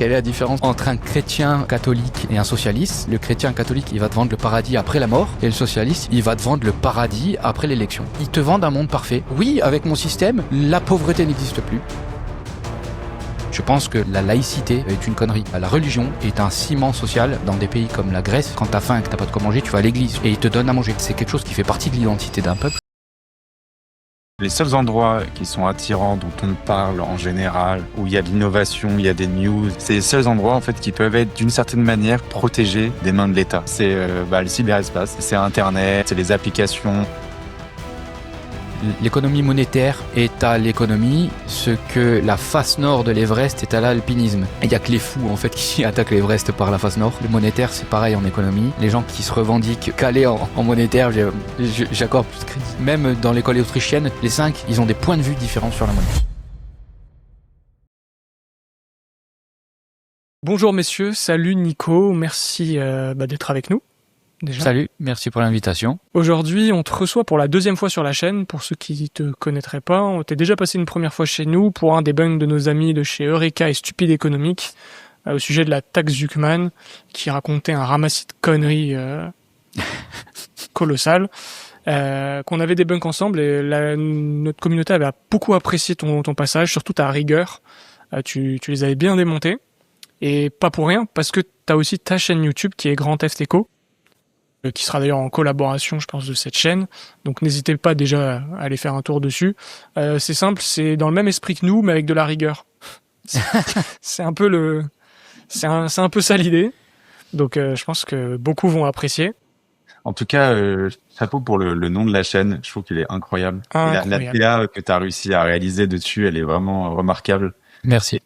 Quelle est la différence entre un chrétien catholique et un socialiste? Le chrétien catholique, il va te vendre le paradis après la mort, et le socialiste, il va te vendre le paradis après l'élection. Ils te vendent un monde parfait. Oui, avec mon système, la pauvreté n'existe plus. Je pense que la laïcité est une connerie. La religion est un ciment social dans des pays comme la Grèce. Quand t'as faim et que t'as pas de quoi manger, tu vas à l'église et ils te donnent à manger. C'est quelque chose qui fait partie de l'identité d'un peuple. Les seuls endroits qui sont attirants, dont on parle en général, où il y a de l'innovation, il y a des news, c'est les seuls endroits en fait qui peuvent être d'une certaine manière protégés des mains de l'État. C'est le cyberespace, c'est Internet, c'est les applications. L'économie monétaire est à l'économie ce que la face nord de l'Everest est à l'alpinisme. Il n'y a que les fous en fait qui attaquent l'Everest par la face nord. Le monétaire c'est pareil en économie. Les gens qui se revendiquent calés en monétaire, j'accorde plus de crédit. Même dans l'école autrichienne, les 5, ils ont des points de vue différents sur la monnaie. Bonjour messieurs, salut Nico, merci d'être avec nous. Déjà. Salut, merci pour l'invitation. Aujourd'hui, on te reçoit pour la deuxième fois sur la chaîne. Pour ceux qui te connaîtraient pas, on t'est déjà passé une première fois chez nous pour un des bugs de nos amis de chez Eureka et Stupide Économique au sujet de la taxe Zuckman qui racontait un ramassis de conneries colossal. Qu'on avait des bugs ensemble et notre communauté avait beaucoup apprécié ton passage, surtout ta rigueur. Tu les avais bien démontés et pas pour rien parce que t'as aussi ta chaîne YouTube qui est Grand Theft Eco, qui sera d'ailleurs en collaboration, je pense, de cette chaîne. Donc n'hésitez pas déjà à aller faire un tour dessus. C'est simple, c'est dans le même esprit que nous, mais avec de la rigueur. C'est un peu c'est un peu ça l'idée. Donc je pense que beaucoup vont apprécier. En tout cas, chapeau pour le nom de la chaîne. Je trouve qu'il est incroyable. La PA que tu as réussi à réaliser dessus, elle est vraiment remarquable. Merci.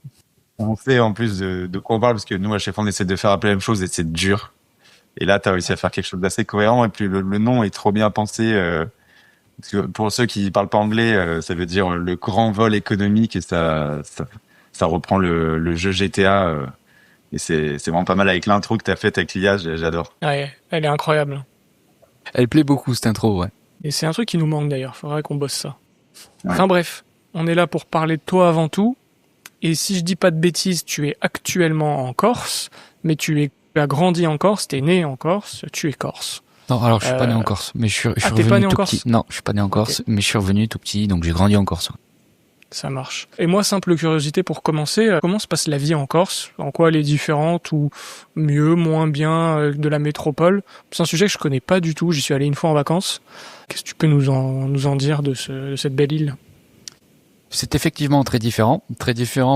On sait en plus de quoi on parle, parce que nous, à chaque fois, on essaie de faire un peu la même chose et c'est dur. Et là, tu as réussi à faire quelque chose d'assez cohérent. Et puis, le nom est trop bien pensé. Parce que pour ceux qui parlent pas anglais, ça veut dire le grand vol économique. Et ça reprend le jeu GTA. Et c'est vraiment pas mal avec l'intro que tu as faite avec l'IA. J'adore. Ouais, elle est incroyable. Elle plaît beaucoup, cette intro, ouais. Et c'est un truc qui nous manque d'ailleurs. Faudrait qu'on bosse ça. Ouais. Enfin bref, on est là pour parler de toi avant tout. Et si je dis pas de bêtises, tu es actuellement en Corse, mais tu as grandi en Corse, t'es né en Corse, tu es corse. Non, alors je suis pas né en Corse, mais je suis revenu pas né tout petit. Non, je suis pas né en Corse, mais je suis revenu tout petit, donc j'ai grandi en Corse. Ça marche. Et moi, simple curiosité pour commencer, comment se passe la vie en Corse? En quoi elle est différente ou mieux, moins bien de la métropole? C'est un sujet que je connais pas du tout, j'y suis allé une fois en vacances. Qu'est-ce que tu peux nous en dire de cette belle île? C'est effectivement très différent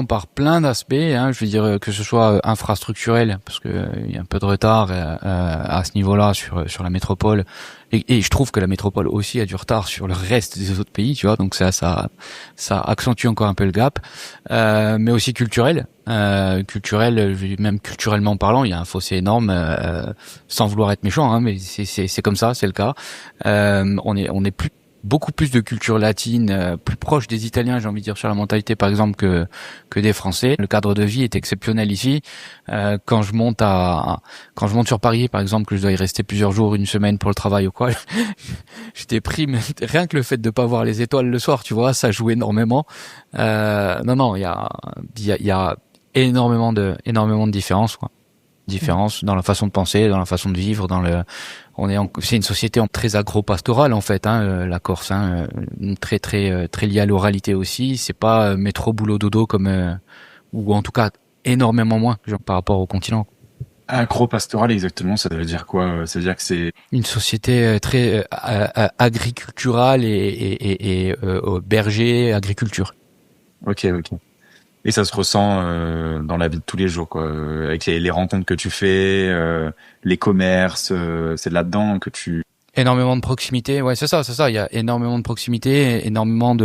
par plein d'aspects. Je veux dire que ce soit infrastructurel, parce que il y a un peu de retard à ce niveau-là sur la métropole, et je trouve que la métropole aussi a du retard sur le reste des autres pays, tu vois. Donc ça accentue encore un peu le gap, mais aussi culturel, même culturellement parlant, il y a un fossé énorme, sans vouloir être méchant, mais c'est comme ça, c'est le cas. On est beaucoup plus de culture latine, plus proche des Italiens, j'ai envie de dire, sur la mentalité par exemple que des Français. Le cadre de vie est exceptionnel ici. Quand je monte sur Paris par exemple, que je dois y rester plusieurs jours, une semaine pour le travail ou quoi, j'étais pris, mais rien que le fait de pas voir les étoiles le soir, tu vois, ça joue énormément. Non, il y a énormément de différences, quoi. Différence dans la façon de penser, dans la façon de vivre, c'est une société très agro-pastorale en fait, la Corse, très liée à l'oralité aussi. C'est pas métro boulot dodo comme ou en tout cas énormément moins par rapport au continent. Agro-pastoral, exactement, ça veut dire quoi? Ça veut dire que c'est une société très agriculturale et berger, agriculture. Ok. Et ça se ressent dans la vie de tous les jours, quoi, avec les rencontres que tu fais, les commerces, c'est là-dedans que tu... Énormément de proximité, ouais, c'est ça. Il y a énormément de proximité, énormément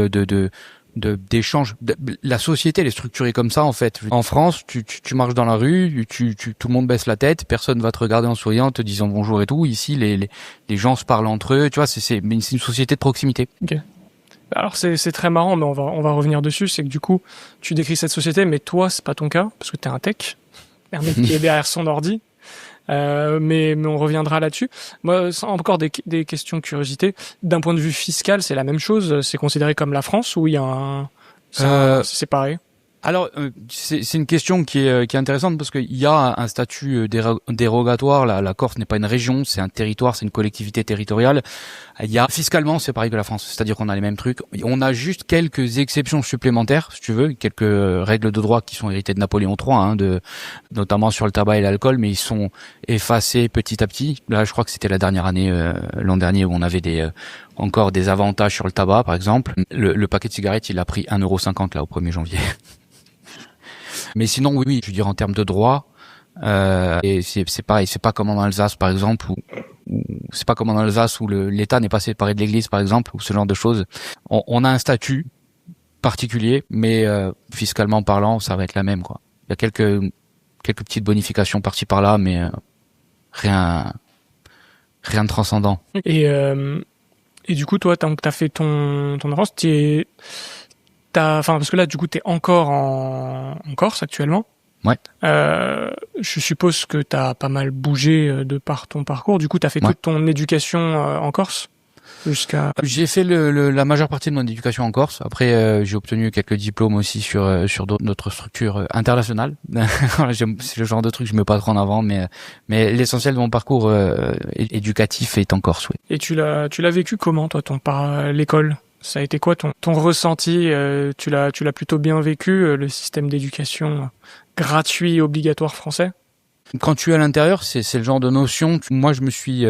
d'échanges. La société, elle est structurée comme ça, en fait. En France, tu marches dans la rue, tout le monde baisse la tête, personne va te regarder en souriant, te disant bonjour et tout. Ici, les gens se parlent entre eux, tu vois, c'est une société de proximité. Ok. Alors c'est très marrant, mais on va revenir dessus. C'est que du coup, tu décris cette société, mais toi, c'est pas ton cas parce que t'es un tech, un mec qui est derrière son ordi. Mais on reviendra là-dessus. Moi, encore des questions de curiosité. D'un point de vue fiscal, c'est la même chose. C'est considéré comme la France ou il y a c'est pareil? Alors, c'est une question qui est intéressante parce qu'il y a un statut dérogatoire. La Corse n'est pas une région, c'est un territoire, c'est une collectivité territoriale. Il y a fiscalement, c'est pareil que la France, c'est-à-dire qu'on a les mêmes trucs. On a juste quelques exceptions supplémentaires, si tu veux, quelques règles de droit qui sont héritées de Napoléon III, notamment sur le tabac et l'alcool, mais ils sont effacés petit à petit. Là, je crois que c'était la dernière année, l'an dernier, où on avait encore des avantages sur le tabac, par exemple. Le paquet de cigarettes, il a pris 1,50 € là au 1er janvier. Mais sinon, oui, je veux dire en termes de droit, et c'est pareil, c'est pas comme en Alsace par exemple, ou c'est pas comme en Alsace où l'État n'est pas séparé de l'Église par exemple, ou ce genre de choses. On a un statut particulier, mais fiscalement parlant, ça va être la même quoi. Il y a quelques petites bonifications par-ci par-là, mais rien de transcendant. Et du coup, toi, t'as fait ton enfance, parce que là, du coup, t'es encore en Corse actuellement. Ouais. Je suppose que t'as pas mal bougé de par ton parcours. Du coup, t'as fait toute ton éducation en Corse jusqu'à. J'ai fait la majeure partie de mon éducation en Corse. Après, j'ai obtenu quelques diplômes aussi sur d'autres structures internationales. C'est le genre de truc que je mets pas trop en avant, mais l'essentiel de mon parcours éducatif est en Corse. Oui. Et tu l'as vécu comment, toi, l'école? Ça a été quoi ton ressenti? Tu l'as plutôt bien vécu, le système d'éducation gratuit et obligatoire français? Quand tu es à l'intérieur, c'est le genre de notion. Moi, je me suis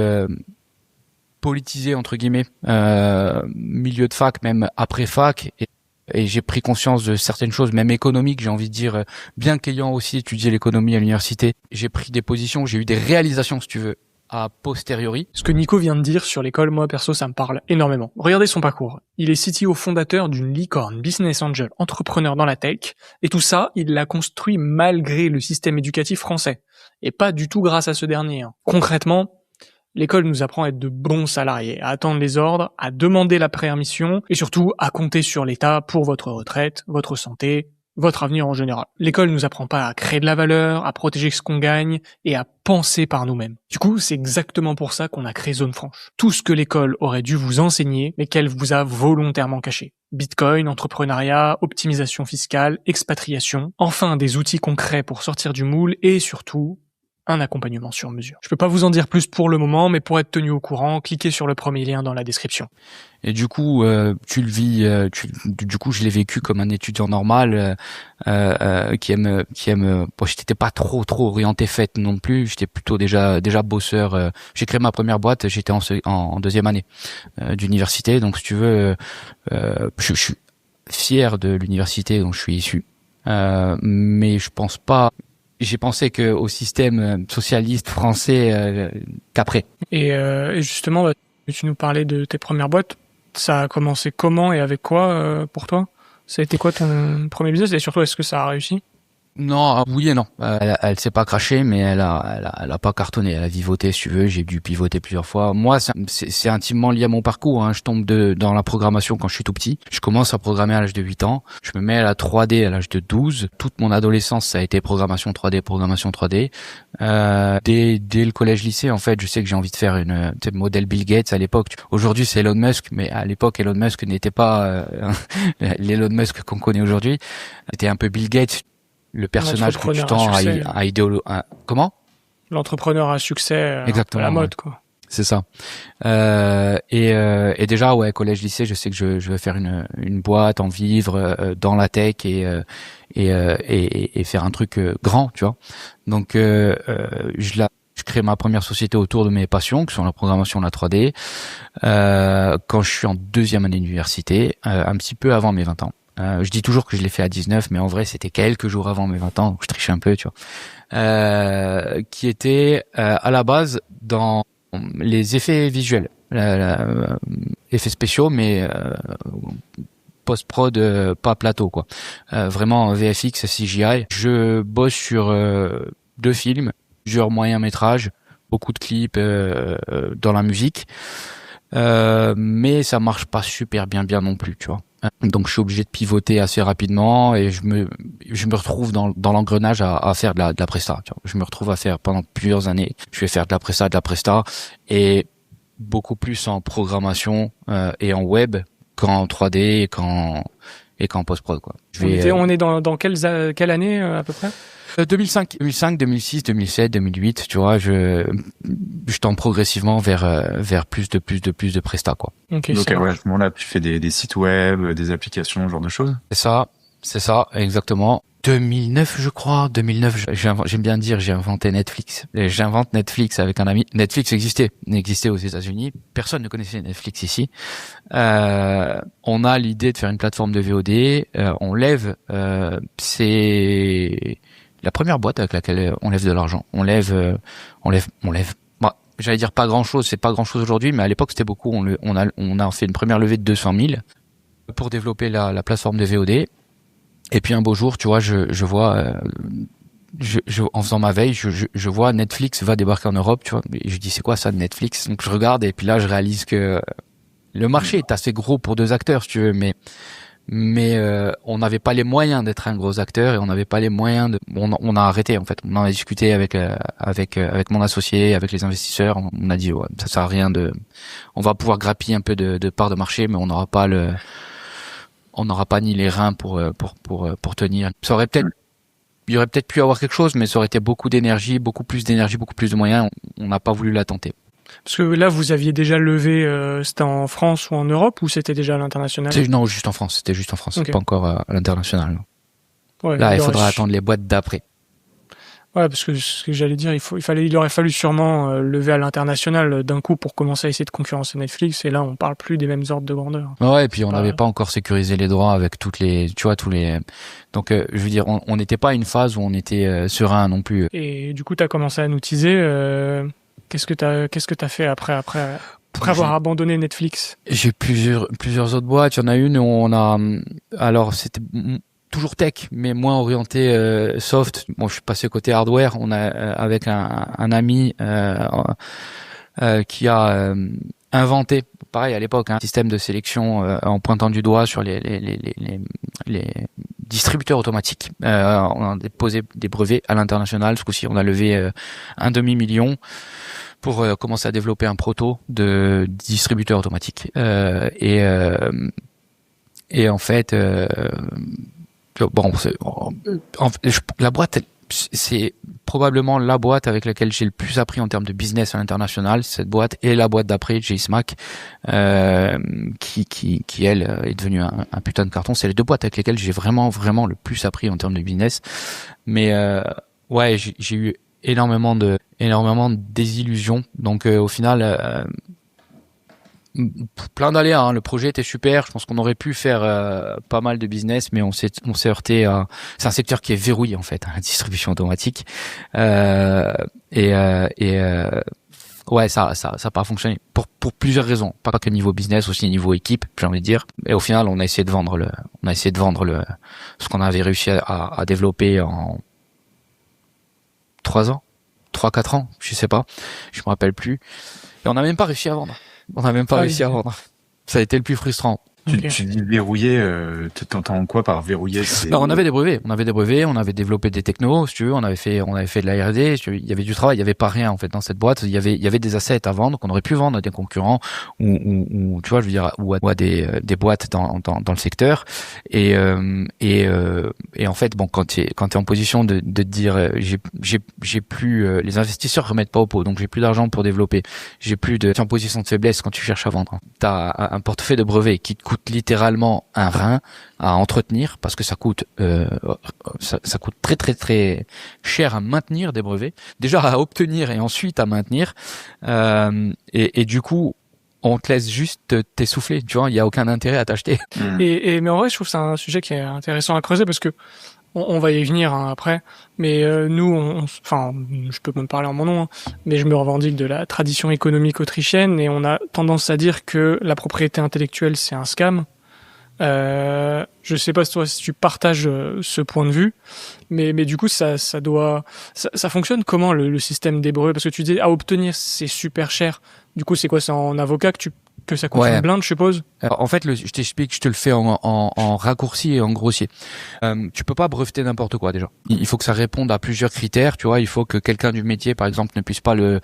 politisé entre guillemets, milieu de fac, même après fac, et j'ai pris conscience de certaines choses, même économiques, j'ai envie de dire, bien qu'ayant aussi étudié l'économie à l'université, j'ai pris des positions, j'ai eu des réalisations, si tu veux, a posteriori. Ce que Nico vient de dire sur l'école, moi perso, ça me parle énormément. Regardez son parcours. Il est CTO fondateur d'une licorne, business angel, entrepreneur dans la tech, et tout ça, il l'a construit malgré le système éducatif français, et pas du tout grâce à ce dernier. Concrètement, l'école nous apprend à être de bons salariés, à attendre les ordres, à demander la permission, et surtout à compter sur l'État pour votre retraite, votre santé, votre avenir en général. L'école nous apprend pas à créer de la valeur, à protéger ce qu'on gagne et à penser par nous-mêmes. Du coup, c'est exactement pour ça qu'on a créé Zone Franche. Tout ce que l'école aurait dû vous enseigner, mais qu'elle vous a volontairement caché. Bitcoin, entrepreneuriat, optimisation fiscale, expatriation, enfin des outils concrets pour sortir du moule et surtout un accompagnement sur mesure. Je peux pas vous en dire plus pour le moment, mais pour être tenu au courant, cliquez sur le premier lien dans la description. Et du coup, tu le vis. Du coup, je l'ai vécu comme un étudiant normal qui aime. Bon, j'étais pas trop orienté fête non plus. J'étais plutôt déjà bosseur. J'ai créé ma première boîte. J'étais en deuxième année d'université. Donc, si tu veux, je suis fier de l'université dont je suis issu. Mais je pense pas. J'ai pensé au système socialiste français qu'après. Et justement, tu nous parlais de tes premières boîtes. Ça a commencé comment et avec quoi pour toi? Ça a été quoi ton premier business et surtout est-ce que ça a réussi? Non, oui et non. Elle s'est pas crachée, mais elle a pas cartonné. Elle a vivoté, si tu veux. J'ai dû pivoter plusieurs fois. Moi, c'est intimement lié à mon parcours. Je tombe dans la programmation quand je suis tout petit. Je commence à programmer à l'âge de 8 ans. Je me mets à la 3D à l'âge de 12. Toute mon adolescence, ça a été programmation 3D. Dès le collège-lycée, en fait, je sais que j'ai envie de faire une modèle Bill Gates à l'époque. Aujourd'hui, c'est Elon Musk, mais à l'époque, Elon Musk n'était pas l'Elon Musk qu'on connaît aujourd'hui. C'était un peu Bill Gates. Le personnage que tu tends à idéologie. Comment? L'entrepreneur à succès. Exactement. À la mode, quoi. C'est ça. Et déjà, ouais, collège, lycée, je sais que je vais faire une boîte, en vivre dans la tech et faire un truc grand, tu vois. Donc, je crée ma première société autour de mes passions, qui sont la programmation, la 3D, quand je suis en deuxième année d'université, un petit peu avant mes 20 ans. Je dis toujours que je l'ai fait à 19, mais en vrai c'était quelques jours avant mes 20 ans, donc je triche un peu, tu vois. Qui était à la base dans les effets visuels, effets spéciaux, mais post-prod, pas plateau, quoi. Vraiment VFX, CGI. Je bosse sur 2 films, plusieurs moyens métrages, beaucoup de clips dans la musique, mais ça marche pas super bien non plus, tu vois. Donc je suis obligé de pivoter assez rapidement et je me retrouve dans l'engrenage à faire de la presta. Tu vois. Je me retrouve à faire pendant plusieurs années. Je vais faire de la presta et beaucoup plus en programmation et en web qu'en 3D et qu'en post-prod, quoi. On est dans quelle année à peu près? 2005, 2006, 2007, 2008, tu vois, je tends progressivement vers plus de prestat, quoi. Donc à ce moment-là, tu fais des sites web, des applications, ce genre de choses. C'est ça, exactement. 2009, je crois. 2009, j'aime bien dire, j'ai inventé Netflix. J'invente Netflix avec un ami. Netflix n'existait aux États-Unis. Personne ne connaissait Netflix ici. On a l'idée de faire une plateforme de VOD. On lève, c'est la première boîte avec laquelle on lève de l'argent. On lève. Bah, j'allais dire pas grand chose. C'est pas grand chose aujourd'hui, mais à l'époque c'était beaucoup. On a fait une première levée de 200 000 pour développer la plateforme de VOD. Et puis un beau jour, tu vois, je vois, en faisant ma veille, je vois Netflix va débarquer en Europe, tu vois. Et je dis c'est quoi ça Netflix? Donc je regarde et puis là je réalise que le marché est assez gros pour 2 acteurs, si tu veux, mais on n'avait pas les moyens d'être un gros acteur et on n'avait pas les moyens de. On a arrêté en fait. On en a discuté avec mon associé, avec les investisseurs. On a dit ouais, ça sert à rien on va pouvoir grappiller un peu de parts de marché, mais on n'aura pas ni les reins pour tenir. Ça aurait peut-être, il y aurait peut-être pu avoir quelque chose, mais ça aurait été beaucoup plus de moyens. On n'a pas voulu la tenter. Parce que là, vous aviez déjà levé, c'était en France ou en Europe, ou c'était déjà à l'international? Non, juste en France. C'était juste en France. Okay. Pas encore à l'international. Ouais, là, il faudra attendre les boîtes d'après. Ouais, parce que ce que j'allais dire, il aurait fallu sûrement lever à l'international d'un coup pour commencer à essayer de concurrencer Netflix. Et là, on parle plus des mêmes ordres de grandeur. Ouais, et puis on n'avait pas encore sécurisé les droits avec tous les. Donc, je veux dire, on n'était pas à une phase où on était serein non plus. Et du coup, t'as commencé à nous teaser. Qu'est-ce que t'as fait après avoir abandonné Netflix? J'ai plusieurs autres boîtes. Il y en a une où on a. Alors, c'était toujours tech, mais moins orienté soft. Bon, je suis passé côté hardware. On a avec un ami qui a inventé, pareil à l'époque, un système de sélection en pointant du doigt sur les distributeurs automatiques. On a déposé des brevets à l'international. Ce coup-ci, on a levé 1,5 million pour commencer à développer un proto de distributeur automatique. Et en fait, la boîte, c'est probablement la boîte avec laquelle j'ai le plus appris en termes de business à l'international. Cette boîte et la boîte d'après, JSmack, qui elle est devenue un putain de carton. C'est les 2 boîtes avec lesquelles j'ai vraiment le plus appris en termes de business. Mais ouais, j'ai eu énormément de désillusions. Donc au final, plein d'aléas, hein. Le projet était super. Je pense qu'on aurait pu faire pas mal de business, mais on s'est heurté à. C'est un secteur qui est verrouillé en fait, hein, la distribution automatique. Ouais, ça a pas fonctionné pour plusieurs raisons. Pas que niveau business, aussi niveau équipe, j'ai envie de dire. Et au final, on a essayé de vendre ce qu'on avait réussi à développer en 3 ans, 3-4 ans, je sais pas, je me rappelle plus. Et on n'a même pas réussi à vendre. À vendre. Ça a été le plus frustrant. Okay. Tu dis verrouiller, t'entends quoi par verrouiller? Non, on avait des brevets, on avait développé des technos, si tu veux, on avait fait de la R&D, il y avait du travail, il y avait pas rien en fait dans cette boîte, il y avait des assets à vendre qu'on aurait pu vendre à des concurrents ou tu vois, je veux dire ou à des boîtes dans le secteur et en fait bon quand t'es en position de dire j'ai plus les investisseurs remettent pas au pot, donc j'ai plus d'argent pour développer, t'es en position de faiblesse quand tu cherches à vendre. T'as un portefeuille de brevets qui te coûte littéralement un rein à entretenir parce que ça coûte très très très cher à maintenir des brevets, déjà à obtenir et ensuite à maintenir, et du coup on te laisse juste t'essouffler, tu vois, il y a aucun intérêt à t'acheter. Mais en vrai je trouve que c'est un sujet qui est intéressant à creuser parce que on va y venir hein, après, mais nous, je peux même parler en mon nom, hein, mais je me revendique de la tradition économique autrichienne et on a tendance à dire que la propriété intellectuelle c'est un scam. Je sais pas si tu partages ce point de vue, mais du coup ça fonctionne comment le système des brevets? Parce que tu dis à obtenir c'est super cher. Du coup c'est quoi, c'est en avocat que Que ça coûte une blinde, je suppose. Alors, en fait, je t'explique, je te le fais en raccourci et en grossier. Tu peux pas breveter n'importe quoi déjà. Il faut que ça réponde à plusieurs critères, tu vois. Il faut que quelqu'un du métier, par exemple, ne puisse pas que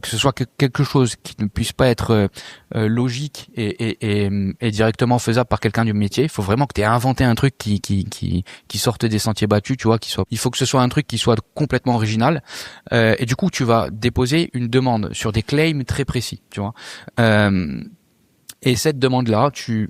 ce soit quelque chose qui ne puisse pas être logique et directement faisable par quelqu'un du métier. Il faut vraiment que tu aies inventé un truc qui sorte des sentiers battus, tu vois. Il faut que ce soit un truc qui soit complètement original. Et du coup, tu vas déposer une demande sur des claims très précis, tu vois. Et cette demande-là, tu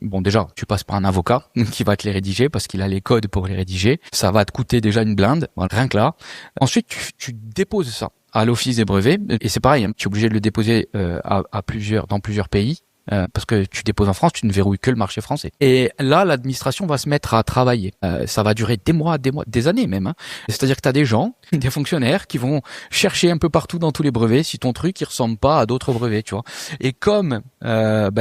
passes par un avocat qui va te les rédiger parce qu'il a les codes pour les rédiger. Ça va te coûter déjà une blinde, rien que là. Ensuite, tu déposes ça à l'office des brevets et c'est pareil, hein, tu es obligé de le déposer dans plusieurs pays. Parce que tu déposes en France, tu ne verrouilles que le marché français. Et là, l'administration va se mettre à travailler. Ça va durer des mois, des années même. Hein. C'est-à-dire que tu as des gens, des fonctionnaires qui vont chercher un peu partout dans tous les brevets si ton truc il ressemble pas à d'autres brevets, tu vois. Et comme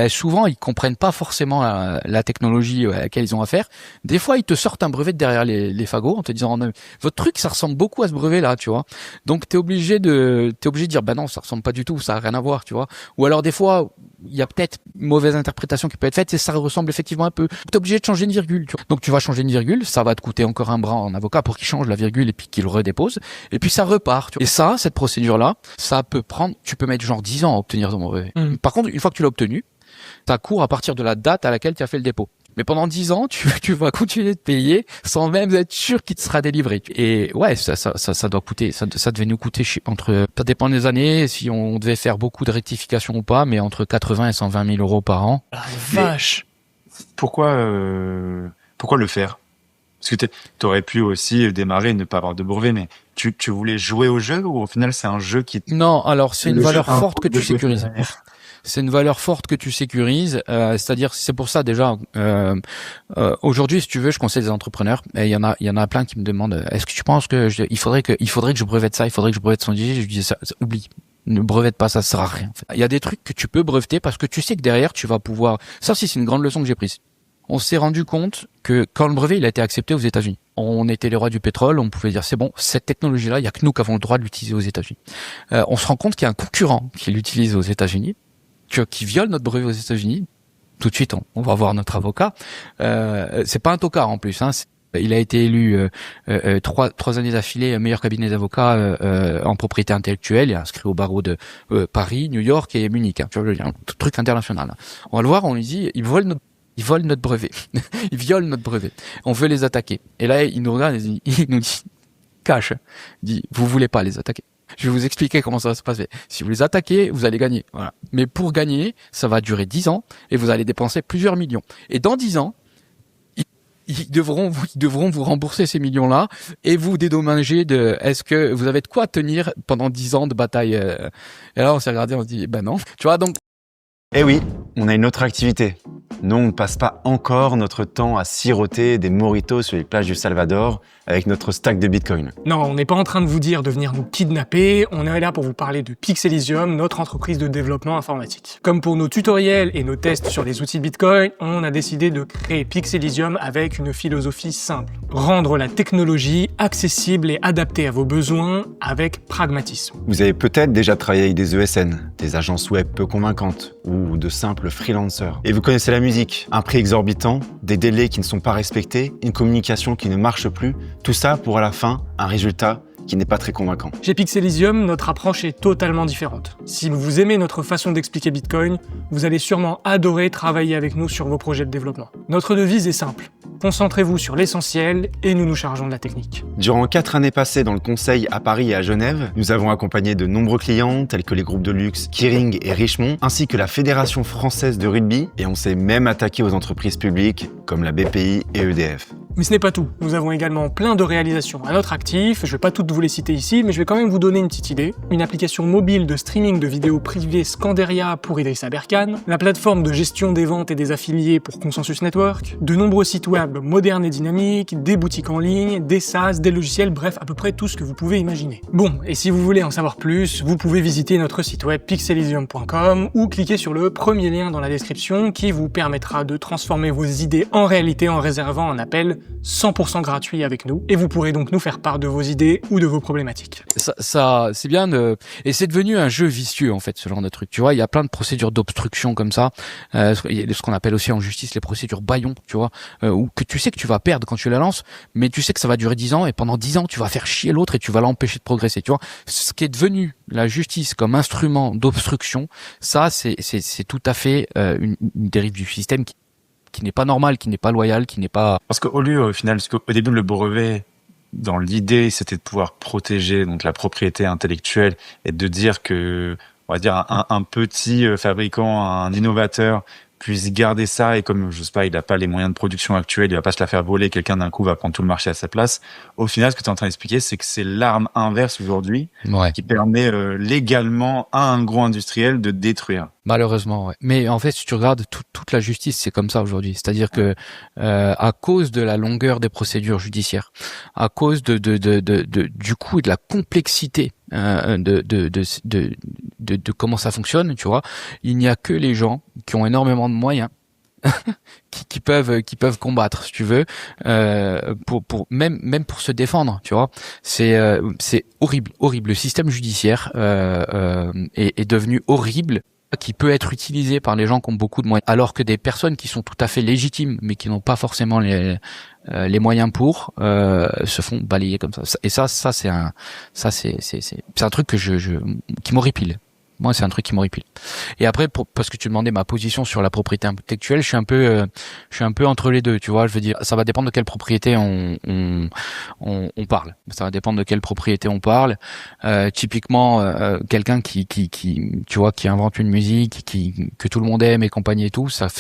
souvent ils comprennent pas forcément la technologie à laquelle ils ont affaire, des fois ils te sortent un brevet de derrière les fagots en te disant votre truc ça ressemble beaucoup à ce brevet là, tu vois. Donc t'es obligé de dire non, ça ressemble pas du tout, ça a rien à voir, tu vois. Ou alors des fois il y a peut-être une mauvaise interprétation qui peut être faite et ça ressemble effectivement un peu. T'es obligé de changer une virgule, tu vois. Donc tu vas changer une virgule, ça va te coûter encore un bras en avocat pour qu'il change la virgule et puis qu'il redépose. Et puis ça repart. Tu vois. Et ça, cette procédure-là, tu peux mettre genre 10 ans à obtenir ton brevet. Par contre, une fois que tu l'as obtenu, ça court à partir de la date à laquelle tu as fait le dépôt. Mais pendant 10 ans, tu vas continuer de payer sans même être sûr qu'il te sera délivré. Et ouais, ça doit coûter, ça devait nous coûter ça dépend des années, si on devait faire beaucoup de rectifications ou pas, mais entre 80 et 120 000 euros par an. Ah, vache! Pourquoi le faire? Parce que t'aurais pu aussi démarrer et ne pas avoir de brevet, mais tu voulais jouer au jeu ou au final c'est un jeu qui... Non, alors c'est une valeur forte que tu sécurises. C'est une valeur forte que tu sécurises, c'est-à-dire c'est pour ça déjà. Aujourd'hui, si tu veux, je conseille des entrepreneurs. Et il y en a plein qui me demandent est-ce que tu penses que il faudrait que je brevette ça, il faudrait que je brevette son DJ. Je dis ça, oublie. Ne brevette pas, ça sert à rien. En fait. Il y a des trucs que tu peux breveter parce que tu sais que derrière tu vas pouvoir. Ça aussi, c'est une grande leçon que j'ai prise. On s'est rendu compte que quand le brevet il a été accepté aux États-Unis, on était les rois du pétrole, on pouvait dire c'est bon, cette technologie-là, il y a que nous qui avons le droit de l'utiliser aux États-Unis. On se rend compte qu'il y a un concurrent qui l'utilise aux États-Unis, qui viole notre brevet aux États-Unis. Tout de suite, on va voir notre avocat. C'est pas un tocard en plus. Hein. Il a été élu 3 années d'affilée meilleur cabinet d'avocats en propriété intellectuelle et inscrit au barreau de Paris, New York et Munich. Hein. Tu vois, un truc international. Hein. On va le voir, on lui dit, ils volent notre brevet. Ils violent notre brevet. On veut les attaquer. Et là, il nous regarde et il nous dit, cache. Il dit, vous voulez pas les attaquer. Je vais vous expliquer comment ça va se passer. Si vous les attaquez, vous allez gagner. Voilà. Mais pour gagner, ça va durer 10 ans et vous allez dépenser plusieurs millions. Et dans 10 ans, ils devront vous rembourser ces millions-là et vous dédommager est-ce que vous avez de quoi tenir pendant 10 ans de bataille. Et là, on s'est regardé, on se dit, ben non. Tu vois, donc. Eh oui, on a une autre activité. Non, on ne passe pas encore notre temps à siroter des mojitos sur les plages du Salvador avec notre stack de Bitcoin. Non, on n'est pas en train de vous dire de venir nous kidnapper, on est là pour vous parler de Pixelysium, notre entreprise de développement informatique. Comme pour nos tutoriels et nos tests sur les outils Bitcoin, on a décidé de créer Pixelysium avec une philosophie simple. Rendre la technologie accessible et adaptée à vos besoins avec pragmatisme. Vous avez peut-être déjà travaillé avec des ESN, des agences web peu convaincantes ou de simples freelancers. Et vous connaissez la musique, un prix exorbitant, des délais qui ne sont pas respectés, une communication qui ne marche plus, tout ça pour à la fin un résultat qui n'est pas très convaincant. Chez Pixelysium, notre approche est totalement différente. Si vous aimez notre façon d'expliquer Bitcoin, vous allez sûrement adorer travailler avec nous sur vos projets de développement. Notre devise est simple. Concentrez-vous sur l'essentiel et nous nous chargeons de la technique. Durant 4 années passées dans le conseil à Paris et à Genève, nous avons accompagné de nombreux clients tels que les groupes de luxe Kering et Richemont, ainsi que la Fédération française de rugby, et on s'est même attaqué aux entreprises publiques comme la BPI et EDF. Mais ce n'est pas tout. Nous avons également plein de réalisations à notre actif. Je vais pas toutes vous les citer ici, mais je vais quand même vous donner une petite idée. Une application mobile de streaming de vidéos privées Scanderia pour Idrissa Berkane, la plateforme de gestion des ventes et des affiliés pour Consensus Network, de nombreux sites web tables modernes et dynamiques, des boutiques en ligne, des SaaS, des logiciels, bref, à peu près tout ce que vous pouvez imaginer. Bon, et si vous voulez en savoir plus, vous pouvez visiter notre site web pixelysium.com ou cliquer sur le premier lien dans la description qui vous permettra de transformer vos idées en réalité en réservant un appel 100% gratuit avec nous. Et vous pourrez donc nous faire part de vos idées ou de vos problématiques. Ça c'est bien et c'est devenu un jeu vicieux en fait, ce genre de truc. Tu vois, il y a plein de procédures d'obstruction comme ça, il y a ce qu'on appelle aussi en justice les procédures bâillons, tu vois, où que tu sais que tu vas perdre quand tu la lances, mais tu sais que ça va durer 10 ans et pendant 10 ans tu vas faire chier l'autre et tu vas l'empêcher de progresser, tu vois. Ce qui est devenu la justice comme instrument d'obstruction, ça c'est tout à fait une dérive du système qui n'est pas normale, qui n'est pas loyale, qui n'est pas... Parce qu'au lieu, au final, parce qu'au début, le brevet, dans l'idée, c'était de pouvoir protéger donc la propriété intellectuelle et de dire que, on va dire, un petit fabricant, un innovateur puisse garder ça et comme, je sais pas, il n'a pas les moyens de production actuels, il va pas se la faire voler, quelqu'un d'un coup va prendre tout le marché à sa place. Au final, ce que tu es en train d'expliquer, c'est que c'est l'arme inverse aujourd'hui qui permet légalement à un gros industriel de détruire. Malheureusement, ouais. Mais en fait, si tu regardes toute la justice, c'est comme ça aujourd'hui. C'est-à-dire que à cause de la longueur des procédures judiciaires, à cause du coût et de la complexité de comment ça fonctionne, tu vois, il n'y a que les gens qui ont énormément de moyens qui peuvent combattre, si tu veux, pour même pour se défendre, tu vois. C'est horrible. Le système judiciaire est devenu horrible, qui peut être utilisé par les gens qui ont beaucoup de moyens, alors que des personnes qui sont tout à fait légitimes mais qui n'ont pas forcément les moyens pour se font balayer comme ça. Et ça c'est un truc que qui m'horripile. Moi, c'est un truc qui m'horripile. Et après, parce que tu demandais ma position sur la propriété intellectuelle, je suis un peu entre les deux, tu vois. Je veux dire, ça va dépendre de quelle propriété on parle. Ça va dépendre de quelle propriété on parle. Typiquement, quelqu'un qui tu vois, qui invente une musique, que tout le monde aime et compagnie et tout, ça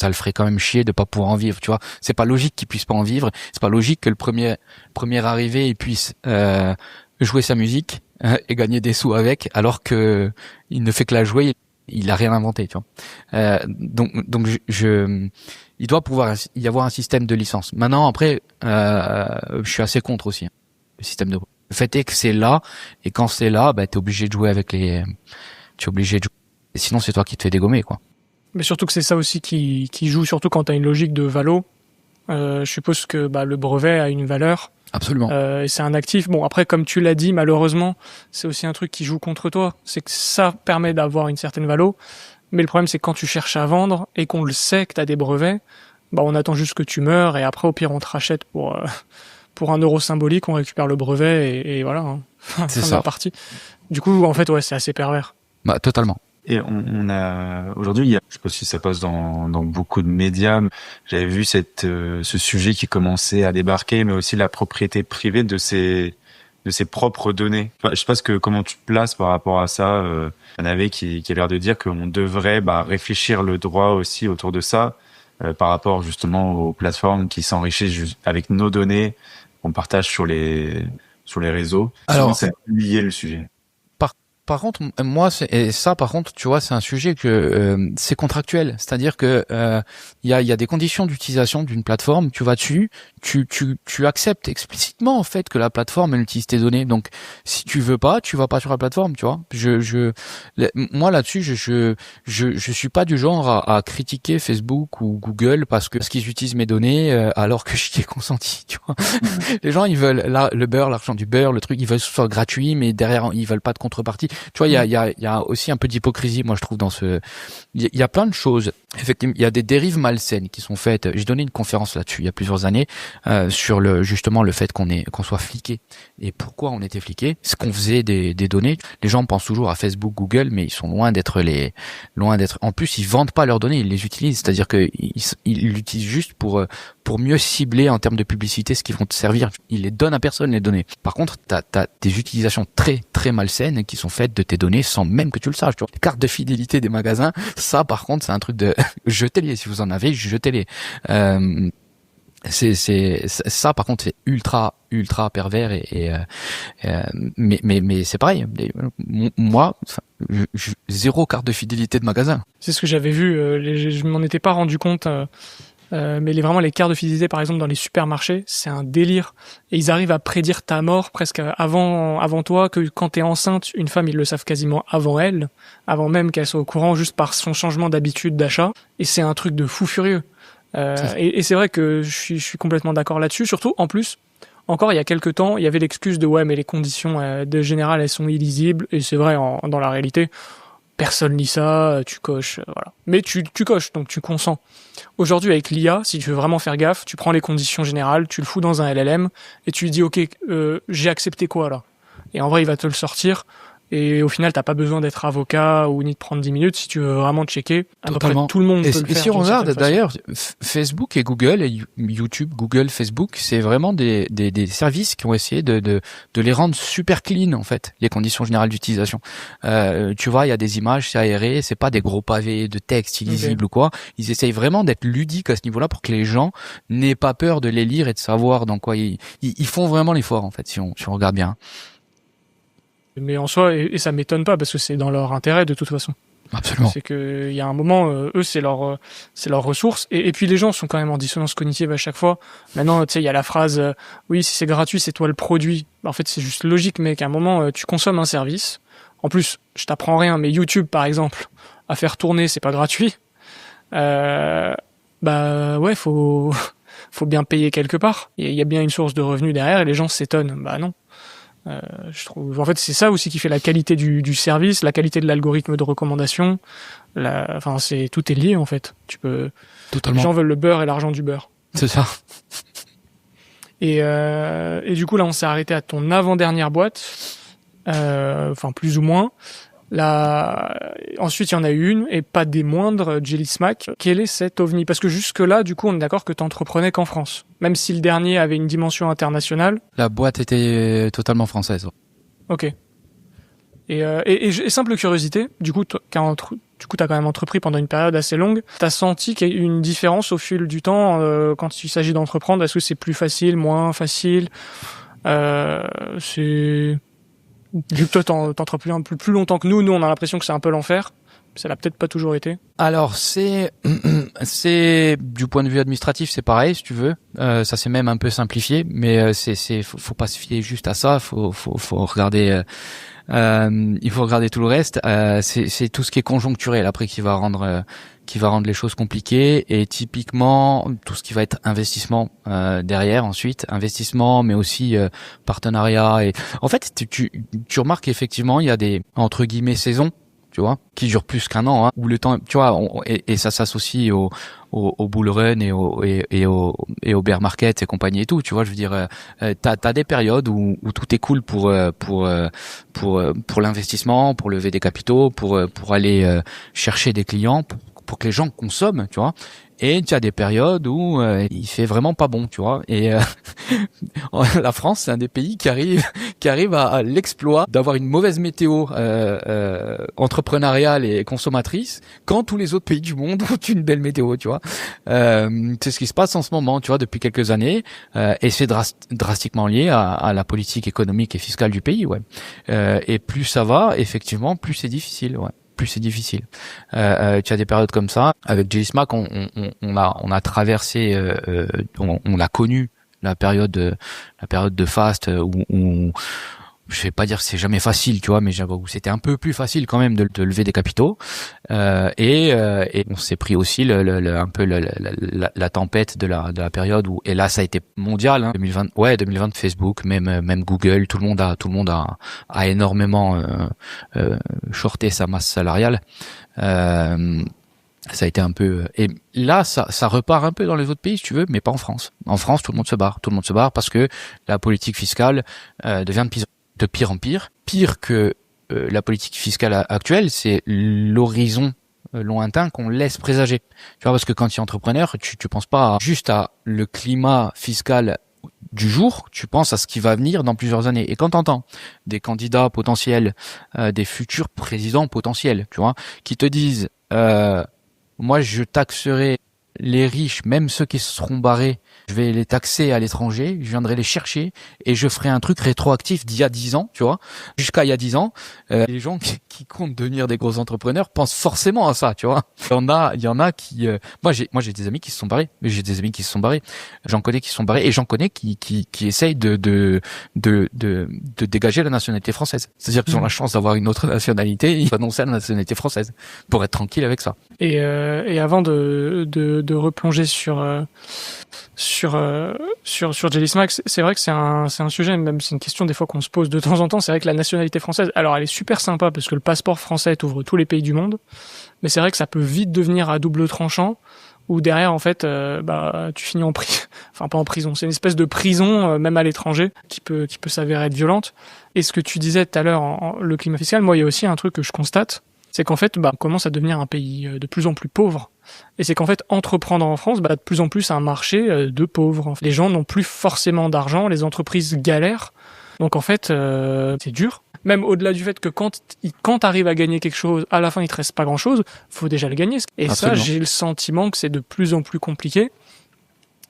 le ferait quand même chier de pas pouvoir en vivre, tu vois. C'est pas logique qu'il puisse pas en vivre. C'est pas logique que le premier arrivé, il puisse jouer sa musique et gagner des sous avec, alors que il ne fait que la jouer, il a rien inventé, tu vois. Donc il doit pouvoir y avoir un système de licence. Maintenant, après, je suis assez contre aussi le système de. Le fait est que c'est là, et quand c'est là, bah t'es obligé de jouer avec tu es obligé de jouer. Et sinon, c'est toi qui te fais dégommer, quoi. Mais surtout que c'est ça aussi qui joue, surtout quand t'as une logique de valo. Je suppose que le brevet a une valeur. Absolument. Et c'est un actif. Bon, après, comme tu l'as dit, malheureusement, c'est aussi un truc qui joue contre toi. C'est que ça permet d'avoir une certaine valo. Mais le problème, c'est que quand tu cherches à vendre et qu'on le sait que tu as des brevets, on attend juste que tu meurs et après, au pire, on te rachète pour 1 euro symbolique, on récupère le brevet et voilà. Hein. C'est ça. Partie. Du coup, en fait, ouais, c'est assez pervers. Totalement. Et on a aujourd'hui, je sais pas si ça passe dans beaucoup de médias, j'avais vu ce sujet qui commençait à débarquer, mais aussi la propriété privée de ses propres données. Enfin, je sais pas comment tu te places par rapport à ça. Il y en avait qui a l'air de dire qu'on devrait réfléchir le droit aussi autour de ça, par rapport justement aux plateformes qui s'enrichissent avec nos données qu'on partage sur les réseaux. Alors, c'est lié le sujet. Par contre, moi, par contre, tu vois, c'est un sujet que c'est contractuel. C'est-à-dire que il y a des conditions d'utilisation d'une plateforme. Tu vas dessus, tu acceptes explicitement en fait que la plateforme elle utilise tes données. Donc, si tu veux pas, tu vas pas sur la plateforme. Tu vois. Moi là-dessus, je suis pas du genre à critiquer Facebook ou Google parce qu'ils utilisent mes données alors que j'y ai consenti. Tu vois. Les gens ils veulent le beurre, l'argent du beurre, le truc, ils veulent que ce soit gratuit, mais derrière ils veulent pas de contrepartie. Tu vois, il y a aussi un peu d'hypocrisie, moi je trouve dans il y a plein de choses. Effectivement, il y a des dérives malsaines qui sont faites. J'ai donné une conférence là-dessus il y a plusieurs années sur justement le fait qu'on soit fliqué et pourquoi on était fliqué, ce qu'on faisait des données. Les gens pensent toujours à Facebook, Google, mais ils sont loin d'être. En plus, ils vendent pas leurs données, ils les utilisent. C'est-à-dire que ils l'utilisent juste pour mieux cibler en termes de publicité ce qu'ils vont te servir. Ils les donnent à personne les données. Par contre, t'as des utilisations très très malsaines qui sont faites de tes données sans même que tu le saches. Tu vois. Les cartes de fidélité des magasins, ça par contre c'est un truc de jetez-les si vous en avez, jetez-les. Ça par contre c'est ultra pervers mais c'est pareil. Moi, zéro carte de fidélité de magasin. C'est ce que j'avais vu. Je m'en étais pas rendu compte. Mais vraiment les cartes de fidélité, par exemple, dans les supermarchés, c'est un délire. Et ils arrivent à prédire ta mort presque avant toi, que quand t'es enceinte, une femme, ils le savent quasiment avant elle, avant même qu'elle soit au courant, juste par son changement d'habitude d'achat. Et c'est un truc de fou furieux. Et c'est vrai que je suis complètement d'accord là-dessus. Surtout, en plus, encore il y a quelques temps, il y avait l'excuse de ouais, mais les conditions de générales, elles sont illisibles. Et c'est vrai, dans la réalité, personne lit ça, tu coches, voilà. Mais tu coches, donc tu consens. Aujourd'hui, avec l'IA, si tu veux vraiment faire gaffe, tu prends les conditions générales, tu le fous dans un LLM, et tu lui dis, ok, j'ai accepté quoi là? Et en vrai, il va te le sortir. Et au final, t'as pas besoin d'être avocat ou ni de prendre 10 minutes si tu veux vraiment checker. À peu près tout le monde peut le faire. Et si on regarde d'ailleurs, Facebook et Google, et YouTube, Google, Facebook, c'est vraiment des services qui ont essayé de les rendre super clean, en fait, les conditions générales d'utilisation. Tu vois, il y a des images, c'est aéré, c'est pas des gros pavés de texte illisibles ou quoi. Ils essayent vraiment d'être ludiques à ce niveau-là pour que les gens n'aient pas peur de les lire et de savoir dans quoi ils font vraiment l'effort, en fait, si on regarde bien. Mais en soi, et ça m'étonne pas parce que c'est dans leur intérêt de toute façon. Absolument. C'est que il y a un moment, eux c'est leur ressource. Et puis les gens sont quand même en dissonance cognitive à chaque fois. Maintenant, tu sais, il y a la phrase oui, si c'est gratuit, c'est toi le produit. En fait, c'est juste logique, mec. À un moment, tu consommes un service. En plus, je t'apprends rien, mais YouTube, par exemple, à faire tourner, c'est pas gratuit. Bah ouais, faut bien payer quelque part. Il y a bien une source de revenus derrière et les gens s'étonnent. Bah non. Je trouve, en fait, c'est ça aussi qui fait la qualité du service, la qualité de l'algorithme de recommandation. Enfin, tout est lié en fait. Totalement. Les gens veulent le beurre et l'argent du beurre. C'est ça. Et du coup là, on s'est arrêté à ton avant-dernière boîte, enfin plus ou moins. Là, ensuite, il y en a eu une, et pas des moindres, Jelly Smack. Quel est cet ovni? Parce que jusque-là, du coup, on est d'accord que t'entreprenais qu'en France. Même si le dernier avait une dimension internationale. La boîte était totalement française. Ok. Et simple curiosité, du coup, t'as quand même entrepris pendant une période assez longue. T'as senti qu'il y a eu une différence au fil du temps quand il s'agit d'entreprendre? Est-ce que c'est plus facile, moins facile? Vu que toi t'entreprends un peu plus longtemps que nous on a l'impression que c'est un peu l'enfer. Ça l'a peut-être pas toujours été. Alors c'est du point de vue administratif, c'est pareil si tu veux. Ça s'est même un peu simplifié, mais faut pas se fier juste à ça. Faut regarder. Il faut regarder tout le reste. C'est tout ce qui est conjoncturel après qui va rendre les choses compliquées, et typiquement tout ce qui va être investissement derrière ensuite, investissement mais aussi partenariat. Et en fait tu remarques effectivement il y a des entre guillemets saisons, tu vois, qui durent plus qu'un an, hein, où le temps, tu vois, et ça s'associe au bull run et au bear market et compagnie et tout, tu vois, je veux dire, t'as des périodes où tout est cool pour l'investissement, pour lever des capitaux, pour aller chercher des clients, pour que les gens consomment, tu vois. Et tu as des périodes où il fait vraiment pas bon, tu vois. Et la France, c'est un des pays qui arrive à l'exploit d'avoir une mauvaise météo entrepreneuriale et consommatrice quand tous les autres pays du monde ont une belle météo, tu vois. C'est ce qui se passe en ce moment, tu vois, depuis quelques années, et c'est drastiquement lié à la politique économique et fiscale du pays, ouais. Et plus ça va, effectivement, plus c'est difficile, ouais. Plus c'est difficile. Tu as des périodes comme ça. Avec Jelly Smack, on a traversé, on l'a connu la période de fast où je vais pas dire que c'est jamais facile, tu vois, mais où c'était un peu plus facile quand même de lever des capitaux. Et on s'est pris aussi un peu la tempête de la période où, et là ça a été mondial, hein, 2020 Facebook, même Google, tout le monde a énormément shorté sa masse salariale. Ça a été un peu, et là ça repart un peu dans les autres pays si tu veux, mais pas en France. En France tout le monde se barre parce que la politique fiscale devient de pire en pire. Pire que la politique fiscale actuelle, c'est l'horizon lointain qu'on laisse présager. Tu vois, parce que quand tu es entrepreneur, tu penses pas juste à le climat fiscal du jour, tu penses à ce qui va venir dans plusieurs années. Et quand t'entends des candidats potentiels, des futurs présidents potentiels, tu vois, qui te disent moi je taxerai les riches, même ceux qui se seront barrés, je vais les taxer à l'étranger, je viendrai les chercher et je ferai un truc rétroactif d'il y a 10 ans, tu vois, jusqu'à il y a 10 ans. Les gens qui comptent devenir des gros entrepreneurs pensent forcément à ça, tu vois. Il y en a qui, moi j'ai des amis qui se sont barrés, mais j'ai des amis qui se sont barrés. J'en connais qui se sont barrés et j'en connais qui essayent de dégager la nationalité française. C'est-à-dire qu'ils ont la chance d'avoir une autre nationalité, ils annoncer la nationalité française pour être tranquille avec ça. Et avant de replonger sur Jelly Smack, c'est vrai que c'est un sujet, même c'est une question des fois qu'on se pose de temps en temps. C'est vrai que la nationalité française, alors elle est super sympa parce que le passeport français t'ouvre tous les pays du monde, mais c'est vrai que ça peut vite devenir à double tranchant, où derrière en fait tu finis en prison, enfin pas en prison, c'est une espèce de prison même à l'étranger qui peut s'avérer être violente. Et ce que tu disais tout à l'heure, le climat fiscal, moi il y a aussi un truc que je constate, c'est qu'en fait on commence à devenir un pays de plus en plus pauvre. Et c'est qu'en fait, entreprendre en France, de plus en plus un marché de pauvres. Les gens n'ont plus forcément d'argent, les entreprises galèrent. Donc en fait, c'est dur. Même au-delà du fait que quand t'arrives à gagner quelque chose, à la fin il te reste pas grand-chose, faut déjà le gagner. Et absolument. Ça, j'ai le sentiment que c'est de plus en plus compliqué.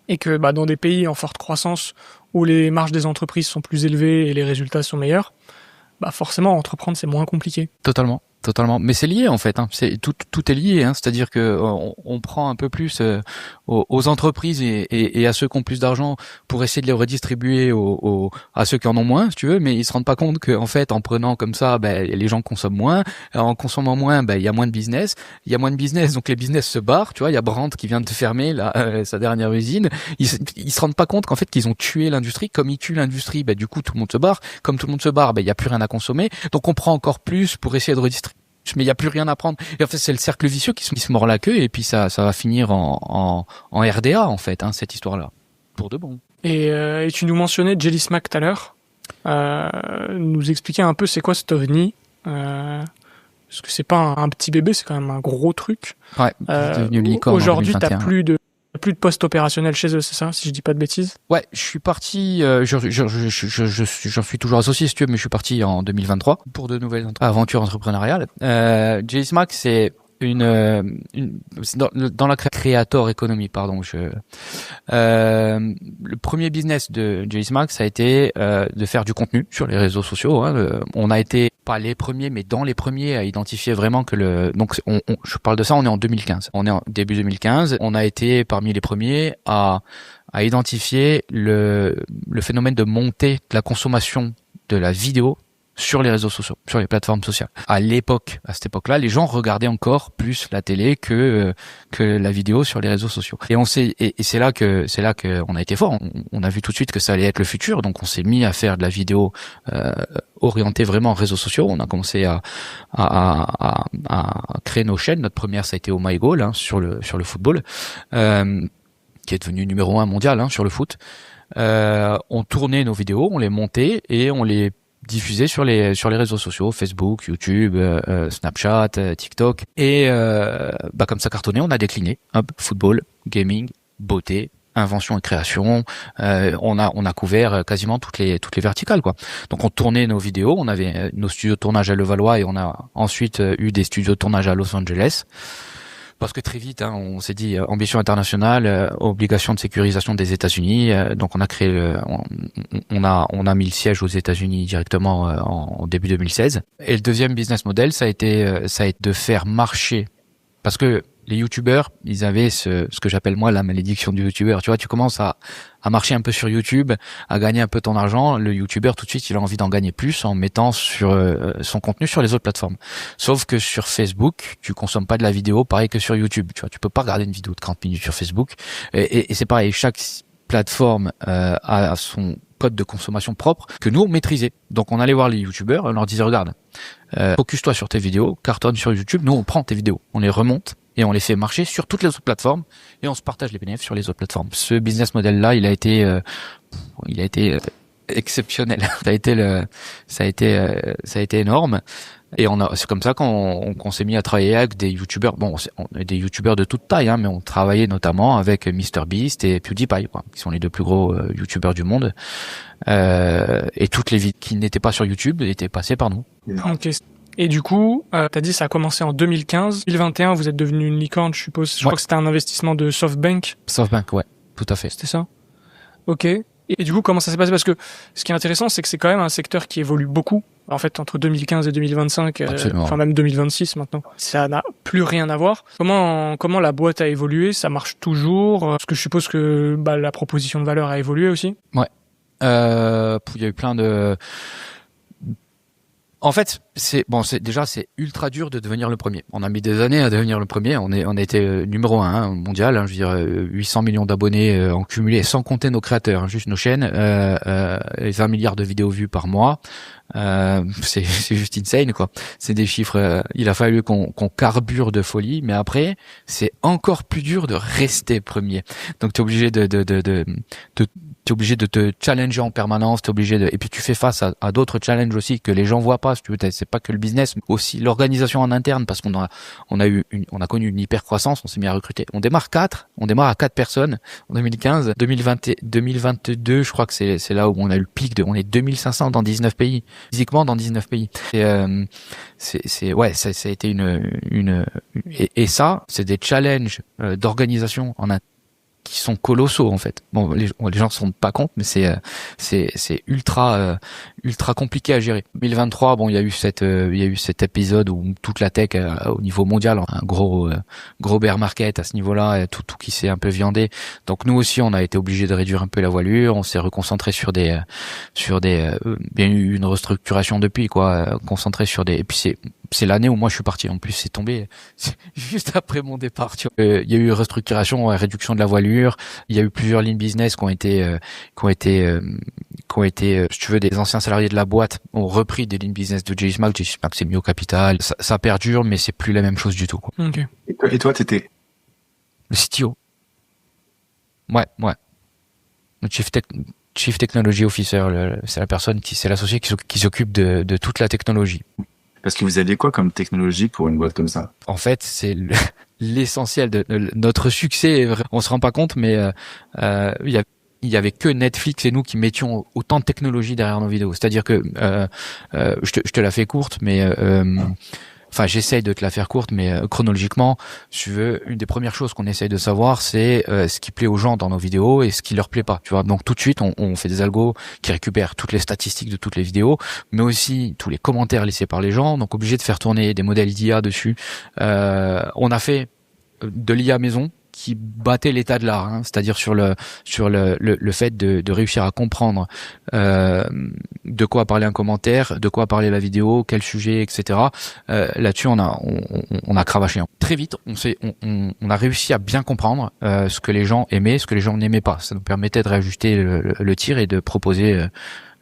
Et que dans des pays en forte croissance, où les marges des entreprises sont plus élevées et les résultats sont meilleurs, forcément entreprendre c'est moins compliqué. Totalement. Mais c'est lié en fait, hein. C'est tout est lié, hein. C'est-à-dire que on prend un peu plus aux entreprises et à ceux qui ont plus d'argent pour essayer de les redistribuer à ceux qui en ont moins, si tu veux, mais ils se rendent pas compte que en fait en prenant comme ça, les gens consomment moins, en consommant moins, il y a moins de business, donc les business se barrent, tu vois, il y a Brandt qui vient de fermer là sa dernière usine, ils se rendent pas compte qu'en fait qu'ils ont tué l'industrie, comme ils tuent l'industrie, du coup tout le monde se barre, comme tout le monde se barre, il y a plus rien à consommer, donc on prend encore plus pour essayer de redistribuer, mais il y a plus rien à prendre. Et en fait, c'est le cercle vicieux qui se mord la queue et puis ça va finir en RDA en fait, hein, cette histoire-là, pour de bon. Et tu nous mentionnais Jelly Smack tout à l'heure. Nous expliquer un peu c'est quoi cet ovni. Parce que c'est pas un petit bébé, c'est quand même un gros truc. Ouais. Devenu licorne. Aujourd'hui, t'as plus de poste opérationnel chez eux, c'est ça, si je dis pas de bêtises? Ouais, je suis parti, j'en suis toujours associé si tu veux, mais je suis parti en 2023 pour de nouvelles aventures entrepreneuriales. Jelly Smack, c'est dans la creator economy, pardon. Le premier business de Jelly Smack, ça a été de faire du contenu sur les réseaux sociaux. Hein. On a été pas les premiers, mais dans les premiers à identifier vraiment que je parle de ça, on est en 2015. On est en début 2015. On a été parmi les premiers à identifier le phénomène de montée de la consommation de la vidéo sur les réseaux sociaux, sur les plateformes sociales. À cette époque-là, les gens regardaient encore plus la télé que la vidéo sur les réseaux sociaux. Et c'est là que on a été fort. On a vu tout de suite que ça allait être le futur, donc on s'est mis à faire de la vidéo orientée vraiment réseaux sociaux. On a commencé à créer nos chaînes. Notre première, ça a été Oh My Goal, hein, sur le football, qui est devenu numéro 1 mondial, hein, sur le foot. On tournait nos vidéos, on les montait et on les diffusé sur les réseaux sociaux, Facebook, YouTube, Snapchat, TikTok, et comme ça cartonné, on a décliné, football, gaming, beauté, invention et création, on a couvert quasiment toutes les verticales, quoi. Donc on tournait nos vidéos, on avait nos studios de tournage à Levallois et on a ensuite eu des studios de tournage à Los Angeles. Parce que très vite, hein, on s'est dit ambition internationale, obligation de sécurisation des États-Unis. Donc on a créé, on a mis le siège aux États-Unis directement en début 2016. Et le deuxième business model, ça a été de faire marcher, parce que les youtubeurs, ils avaient ce que j'appelle moi la malédiction du youtubeur. Tu vois, tu commences à marcher un peu sur YouTube, à gagner un peu ton argent. Le youtubeur, tout de suite, il a envie d'en gagner plus en mettant sur son contenu sur les autres plateformes. Sauf que sur Facebook, tu consommes pas de la vidéo pareil que sur YouTube. Tu vois, tu peux pas regarder une vidéo de 40 minutes sur Facebook. Et c'est pareil, chaque plateforme a son code de consommation propre que nous on maîtrisait. Donc on allait voir les youtubeurs, on leur disait regarde, focus-toi sur tes vidéos, cartonne sur YouTube, nous on prend tes vidéos, on les remonte et on les fait marcher sur toutes les autres plateformes et on se partage les bénéfices sur les autres plateformes. Ce business model là, il a été exceptionnel. Ça a été énorme. Et c'est comme ça qu'on s'est mis à travailler avec des youtubeurs. Bon, on est des youtubeurs de toute taille, hein, mais on travaillait notamment avec MrBeast et PewDiePie, quoi, qui sont les deux plus gros youtubeurs du monde. Et toutes les vidéos qui n'étaient pas sur YouTube étaient passées par nous. Ok. Et du coup, t'as dit ça a commencé en 2015. 2021, vous êtes devenu une licorne, je suppose. Je crois que c'était un investissement de SoftBank. SoftBank, ouais, tout à fait. C'était ça? Ok. Et du coup, comment ça s'est passé? Parce que ce qui est intéressant, c'est que c'est quand même un secteur qui évolue beaucoup. En fait, entre 2015 et 2025, enfin même 2026 maintenant, ça n'a plus rien à voir. Comment la boîte a évolué? Ça marche toujours? Parce que je suppose que la proposition de valeur a évolué aussi. Ouais. Il y a eu plein de... En fait, c'est ultra dur de devenir le premier. On a mis des années à devenir le premier. On a été numéro 1 mondial, je veux dire 800 millions d'abonnés en cumulé, sans compter nos créateurs, juste nos chaînes, et 20 milliards de vidéos vues par mois. C'est juste insane, quoi. C'est des chiffres. Il a fallu qu'on carbure de folie, mais après, c'est encore plus dur de rester premier. Donc t'es obligé t'es obligé de te challenger en permanence, et puis tu fais face à d'autres challenges aussi que les gens voient pas, si tu veux. C'est pas que le business, mais aussi l'organisation en interne, parce qu'on a connu une hyper croissance, on s'est mis à recruter. On démarre à 4 personnes en 2015, 2022, je crois que c'est là où on a eu le pic on est 2500 dans 19 pays, physiquement dans 19 pays. Et ça a été et ça, c'est des challenges d'organisation en interne qui sont colossaux en fait. Bon, les gens se rendent pas compte, mais c'est ultra compliqué à gérer. 2023, bon, il y a eu cet épisode où toute la tech au niveau mondial, un gros bear market à ce niveau-là, tout qui s'est un peu viandé. Donc nous aussi, on a été obligé de réduire un peu la voilure, on s'est reconcentré sur des bien eu une restructuration depuis, quoi, concentré sur des, et puis c'est l'année où moi je suis parti. En plus, c'est tombé juste après mon départ. Il y a eu restructuration, réduction de la voilure. Il y a eu plusieurs lignes business qui ont été, si tu veux, des anciens salariés de la boîte ont repris des lignes business de JSmack. JSmack c'est mis au capital. Ça perdure, mais c'est plus la même chose du tout, quoi. Okay. Et toi, t'étais le CTO. Ouais. Le Chief Technology Officer, c'est la personne c'est l'associé qui s'occupe de toute la technologie. Parce que vous aviez quoi comme technologie pour une boîte comme ça? En fait, c'est l'essentiel de notre succès. On se rend pas compte, mais il y avait que Netflix et nous qui mettions autant de technologie derrière nos vidéos. C'est-à-dire que je te la fais courte, mais enfin, j'essaye de te la faire courte, mais chronologiquement, si tu veux, une des premières choses qu'on essaye de savoir, c'est ce qui plaît aux gens dans nos vidéos et ce qui leur plaît pas. Tu vois, donc tout de suite, on fait des algos qui récupèrent toutes les statistiques de toutes les vidéos, mais aussi tous les commentaires laissés par les gens. Donc obligé de faire tourner des modèles d'IA dessus. On a fait de l'IA maison qui battait l'état de l'art, c'est-à-dire sur le fait de réussir à comprendre de quoi parler un commentaire, de quoi parler la vidéo, quel sujet, etc. Là-dessus, on a cravaché. Très vite, on a réussi à bien comprendre ce que les gens aimaient, ce que les gens n'aimaient pas. Ça nous permettait de réajuster le tir et de proposer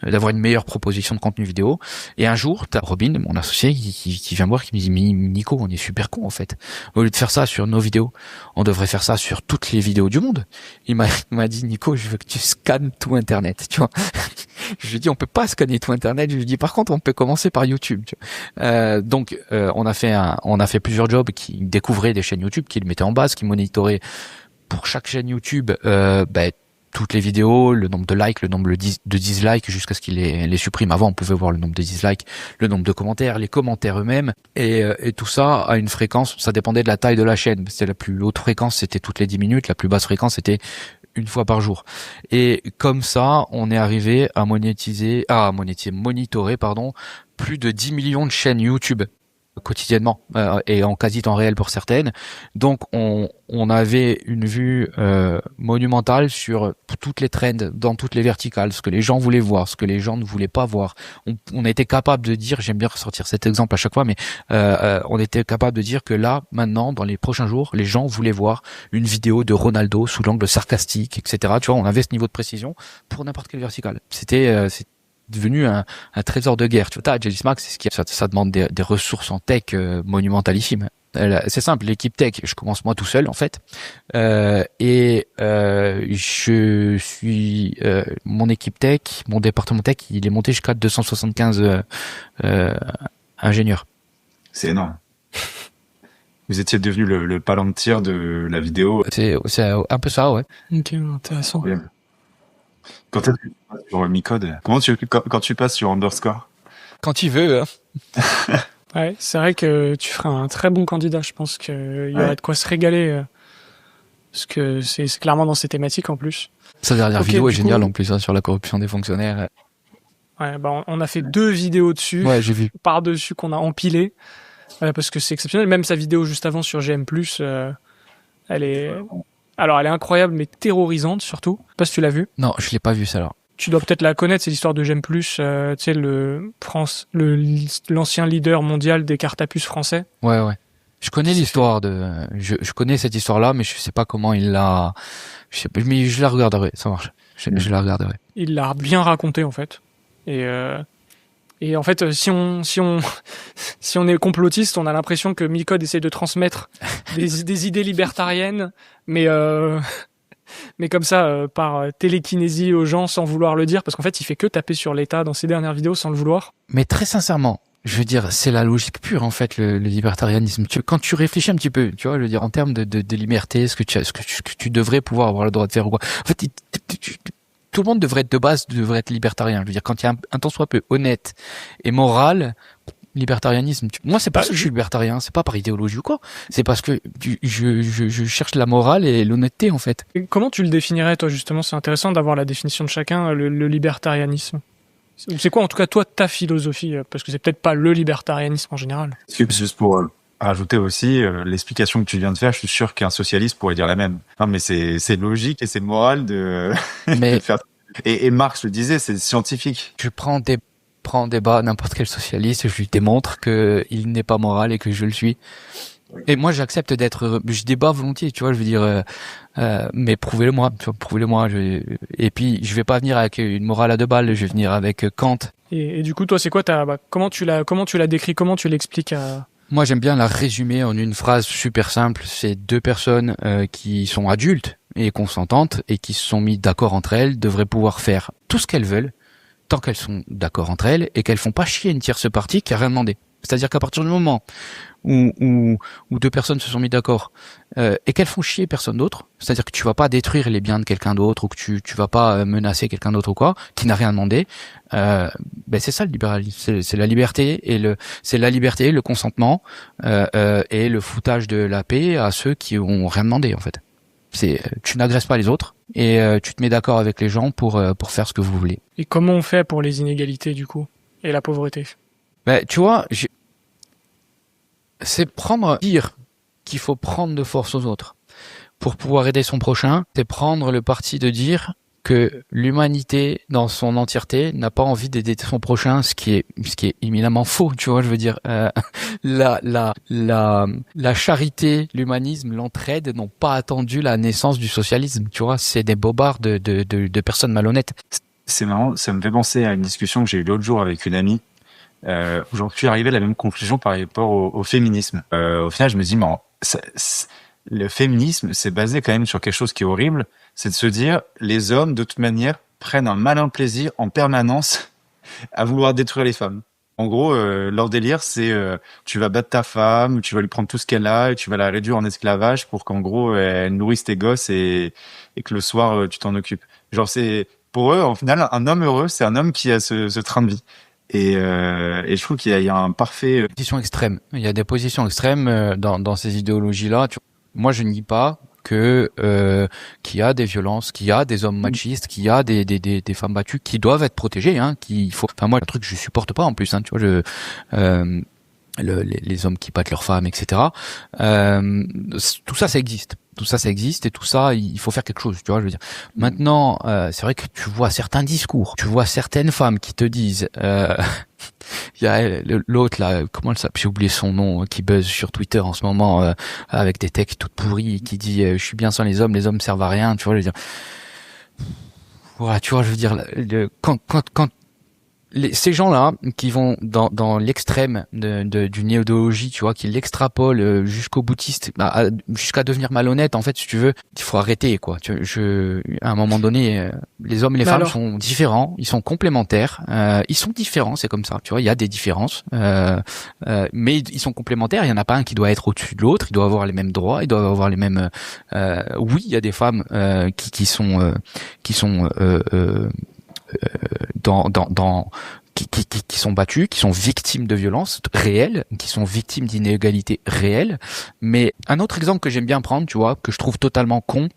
d'avoir une meilleure proposition de contenu vidéo. Et un jour, t'as Robin, mon associé, qui vient me voir, qui me dit, mais Nico, on est super con en fait. Au lieu de faire ça sur nos vidéos, on devrait faire ça sur toutes les vidéos du monde. Il m'a dit, Nico, je veux que tu scannes tout Internet, tu vois. Je lui ai dit, on peut pas scanner tout Internet. Je lui ai dit, par contre, on peut commencer par YouTube. Tu vois. Donc, on a fait plusieurs jobs qui découvraient des chaînes YouTube, qui le mettaient en base, qui monitoraient pour chaque chaîne YouTube, toutes les vidéos, le nombre de likes, le nombre de dislikes, jusqu'à ce qu'il les supprime. Avant, on pouvait voir le nombre de dislikes, le nombre de commentaires, les commentaires eux-mêmes, et tout ça à une fréquence, ça dépendait de la taille de la chaîne. C'était la plus haute fréquence, c'était toutes les 10 minutes, la plus basse fréquence, c'était une fois par jour. Et comme ça, on est arrivé à monitorer, plus de 10 millions de chaînes YouTube quotidiennement et en quasi temps réel pour certaines. Donc on avait une vue monumentale sur toutes les trends, dans toutes les verticales, ce que les gens voulaient voir, ce que les gens ne voulaient pas voir. On a été capable de dire, j'aime bien ressortir cet exemple à chaque fois, mais on était capable de dire que là, maintenant, dans les prochains jours, les gens voulaient voir une vidéo de Ronaldo sous l'angle sarcastique, etc. Tu vois, on avait ce niveau de précision pour n'importe quelle verticale. C'était devenu un trésor de guerre. Tu vois, JSmack, c'est ça demande des ressources en tech monumentalissimes. C'est simple, l'équipe tech, je commence moi tout seul en fait, et je suis mon équipe tech, mon département tech, il est monté jusqu'à 275 ingénieurs. C'est énorme. Vous étiez devenu le Palantir de la vidéo. C'est un peu ça, ouais. Ok, intéressant. Ouais. Quand est-ce que tu passes sur Micode? Quand tu passes sur Underscore? Quand il veut. Hein. Ouais, c'est vrai que tu ferais un très bon candidat. Je pense qu'il y aurait de quoi se régaler. Parce que c'est clairement dans ces thématiques en plus. Sa dernière Ok, vidéo est du géniale coup- en plus, hein, sur la corruption des fonctionnaires. Ouais, bah on a fait 2 vidéos dessus, Ouais, j'ai vu. par-dessus qu'on a empilé, parce que c'est exceptionnel. Même sa vidéo juste avant sur GM+, elle est, alors elle est incroyable mais terrorisante surtout. Je sais pas si tu l'as vue. Non, je l'ai pas vu, celle-là. Tu dois peut-être la connaître, c'est l'histoire de GM+, tu sais l'ancien leader mondial des cartes à puce français. Ouais, ouais. Je connais l'histoire je connais cette histoire-là, mais je sais pas comment il l'a, je sais pas, mais je la regarderai, ça marche. Je la regarderai. Il l'a bien raconté en fait. Et en fait, si on si on est complotiste, on a l'impression que Micode essaie de transmettre des idées libertariennes, mais mais comme ça par télékinésie aux gens sans vouloir le dire, parce qu'en fait, il fait que taper sur l'État dans ses dernières vidéos sans le vouloir. Mais très sincèrement, je veux dire, c'est la logique pure en fait, le libertarianisme. Quand tu réfléchis un petit peu, tu vois, je veux dire, en termes de liberté, ce que tu devrais pouvoir avoir le droit de faire ou quoi. En fait, tout le monde devrait être de base, devrait être libertarien. Je veux dire, quand il y a un tant soit peu honnête et moral, libertarianisme. Moi, c'est pas parce que je suis libertarien, c'est pas par idéologie ou quoi. C'est parce que je cherche la morale et l'honnêteté en fait. Et comment tu le définirais, toi, justement? C'est intéressant d'avoir la définition de chacun, le libertarianisme. C'est quoi, en tout cas, toi, ta philosophie? Parce que c'est peut-être pas le libertarianisme en général. Juste pour rajouter aussi l'explication que tu viens de faire, je suis sûr qu'un socialiste pourrait dire la même. Non, mais c'est logique et c'est moral de, Mais de faire. Et Marx le disait, c'est scientifique. je prends en débat n'importe quel socialiste et je lui démontre que il n'est pas moral et que je le suis. Et moi, j'accepte je débat volontiers, tu vois, je veux dire, mais prouvez-le-moi, tu vois, prouvez-le-moi. Et puis, je vais pas venir avec une morale à 2 balles, je vais venir avec Kant. Et du coup, toi, c'est quoi comment tu l'as décrit, comment tu l'expliques à... Moi, j'aime bien la résumer en une phrase super simple. C'est 2 personnes qui sont adultes et consentantes et qui se sont mis d'accord entre elles, devraient pouvoir faire tout ce qu'elles veulent tant qu'elles sont d'accord entre elles et qu'elles font pas chier une tierce partie qui a rien demandé. C'est-à-dire qu'à partir du moment où 2 personnes se sont mis d'accord et qu'elles font chier personne d'autre, c'est-à-dire que tu vas pas détruire les biens de quelqu'un d'autre ou que tu vas pas menacer quelqu'un d'autre ou quoi, qui n'a rien demandé, c'est ça le libéralisme, c'est la liberté le consentement et le foutage de la paix à ceux qui ont rien demandé en fait. Tu n'agresses pas les autres et tu te mets d'accord avec les gens pour faire ce que vous voulez. Et comment on fait pour les inégalités, du coup, et la pauvreté? Tu vois, c'est dire qu'il faut prendre de force aux autres pour pouvoir aider son prochain, c'est prendre le parti de dire que l'humanité dans son entièreté n'a pas envie d'aider son prochain, ce qui est éminemment faux, tu vois, je veux dire, la charité, l'humanisme, l'entraide n'ont pas attendu la naissance du socialisme, tu vois, c'est des bobards de personnes malhonnêtes. C'est marrant, ça me fait penser à une discussion que j'ai eue l'autre jour avec une amie. Où j'en suis arrivé à la même conclusion par rapport au féminisme. Au final, je me dis, le féminisme, c'est basé quand même sur quelque chose qui est horrible, c'est de se dire, les hommes, de toute manière, prennent un malin plaisir en permanence à vouloir détruire les femmes. En gros, leur délire, c'est tu vas battre ta femme, tu vas lui prendre tout ce qu'elle a et tu vas la réduire en esclavage pour qu'en gros, elle nourrisse tes gosses et que le soir, tu t'en occupes. Genre, c'est pour eux, au final, un homme heureux, c'est un homme qui a ce train de vie. Et je trouve qu'il y a un parfait... Position extrême. Il y a des positions extrêmes dans ces idéologies-là. Moi, je ne nie pas qu'il y a des violences, qu'il y a des hommes machistes, qu'il y a des femmes battues qui doivent être protégées. Enfin, moi, un truc que je supporte pas en plus. Tu vois, les hommes qui battent leurs femmes, etc. Tout ça existe. Tout ça existe et tout ça, il faut faire quelque chose, tu vois, je veux dire. Maintenant, c'est vrai que tu vois certains discours, tu vois certaines femmes qui te disent, il y a l'autre là, comment elle s'appelle, j'ai oublié son nom, qui buzz sur Twitter en ce moment avec des textes toutes pourries, qui dit je suis bien sans les hommes servent à rien, tu vois, je veux dire. Voilà, tu vois, je veux dire, quand ces gens-là qui vont dans l'extrême d'une idéologie, tu vois, qui l'extrapolent jusqu'au boutiste, jusqu'à devenir malhonnête, en fait, si tu veux, il faut arrêter, quoi. À un moment donné, les hommes et les femmes sont différents, ils sont complémentaires, ils sont différents, c'est comme ça, tu vois, il y a des différences, mais ils sont complémentaires, il y en a pas un qui doit être au-dessus de l'autre, il doit avoir les mêmes droits, il doit avoir les mêmes, oui, il y a des femmes qui sont dans qui sont battus, qui sont victimes de violences réelles, qui sont victimes d'inégalités réelles. Mais un autre exemple que j'aime bien prendre, tu vois, que je trouve totalement con,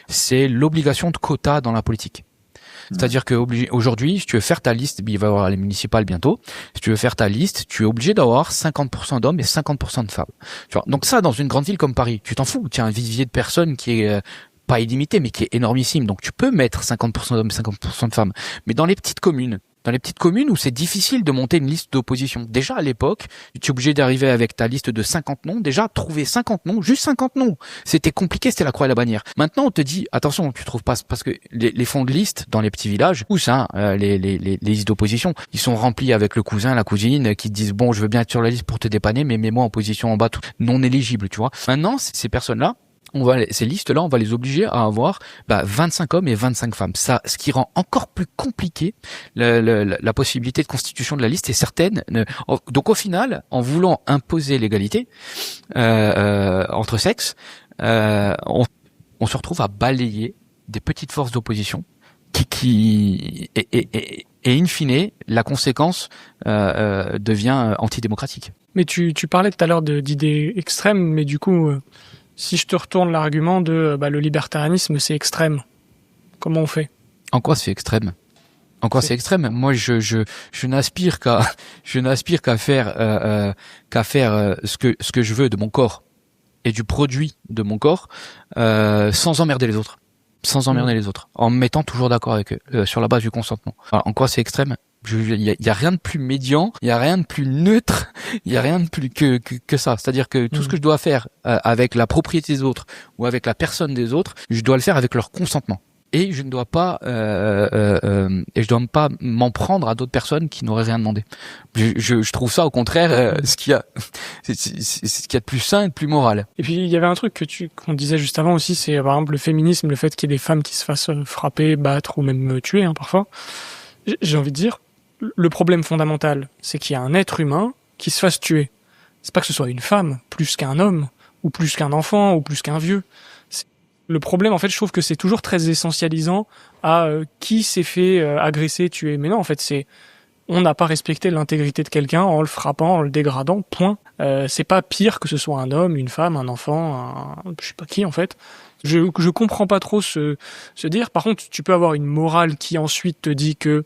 c'est l'obligation de quotas dans la politique. C'est-à-dire que aujourd'hui, si tu veux faire ta liste, il va y avoir les municipales bientôt. Si tu veux faire ta liste, tu es obligé d'avoir 50% d'hommes et 50% de femmes. Tu vois. Donc ça, dans une grande ville comme Paris, tu t'en fous. Tu as un vivier de personnes qui est pas illimité, mais qui est énormissime. Donc tu peux mettre 50% d'hommes et 50% de femmes. Mais dans les petites communes où c'est difficile de monter une liste d'opposition. Déjà, à l'époque, tu es obligé d'arriver avec ta liste de 50 noms. Déjà, trouver 50 noms, juste 50 noms. C'était compliqué, c'était la croix et la bannière. Maintenant, on te dit, attention, tu trouves pas, parce que les fonds de liste dans les petits villages, où ça, les listes d'opposition, ils sont remplis avec le cousin, la cousine, qui te disent, bon, je veux bien être sur la liste pour te dépanner, mais mets-moi en position en bas, tout, non éligible, tu vois. Maintenant, ces personnes-là, ces listes-là, on va les obliger à avoir 25 hommes et 25 femmes. Ça, ce qui rend encore plus compliqué la possibilité de constitution de la liste est certaine. Donc au final, en voulant imposer l'égalité entre sexes, on se retrouve à balayer des petites forces d'opposition et in fine, la conséquence devient antidémocratique. Mais tu parlais tout à l'heure d'idées extrêmes, mais du coup... Si je te retourne l'argument de le libertarianisme, c'est extrême, comment on fait? En quoi c'est extrême? En quoi c'est extrême? Moi, je n'aspire qu'à faire ce que je veux de mon corps et du produit de mon corps sans emmerder les autres. En me mettant toujours d'accord avec eux sur la base du consentement. Alors, en quoi c'est extrême? Il y a rien de plus médian, il y a rien de plus neutre, il y a rien de plus que ça. C'est-à-dire que tout ce que je dois faire avec la propriété des autres ou avec la personne des autres, je dois le faire avec leur consentement. Et je ne dois pas m'en prendre à d'autres personnes qui n'auraient rien demandé. Je trouve ça au contraire ce qu'il y a de plus sain et de plus moral. Et puis il y avait un truc qu'on disait juste avant aussi, c'est par exemple le féminisme, le fait qu'il y ait des femmes qui se fassent frapper, battre ou même tuer parfois. J'ai envie de dire, le problème fondamental, c'est qu'il y a un être humain qui se fasse tuer. C'est pas que ce soit une femme, plus qu'un homme, ou plus qu'un enfant, ou plus qu'un vieux. Le problème, en fait, je trouve que c'est toujours très essentialisant à qui s'est fait agresser, tuer. Mais non, en fait, on n'a pas respecté l'intégrité de quelqu'un en le frappant, en le dégradant, point. C'est pas pire que ce soit un homme, une femme, un enfant, je sais pas qui, en fait. Je comprends pas trop se dire. Par contre, tu peux avoir une morale qui ensuite te dit que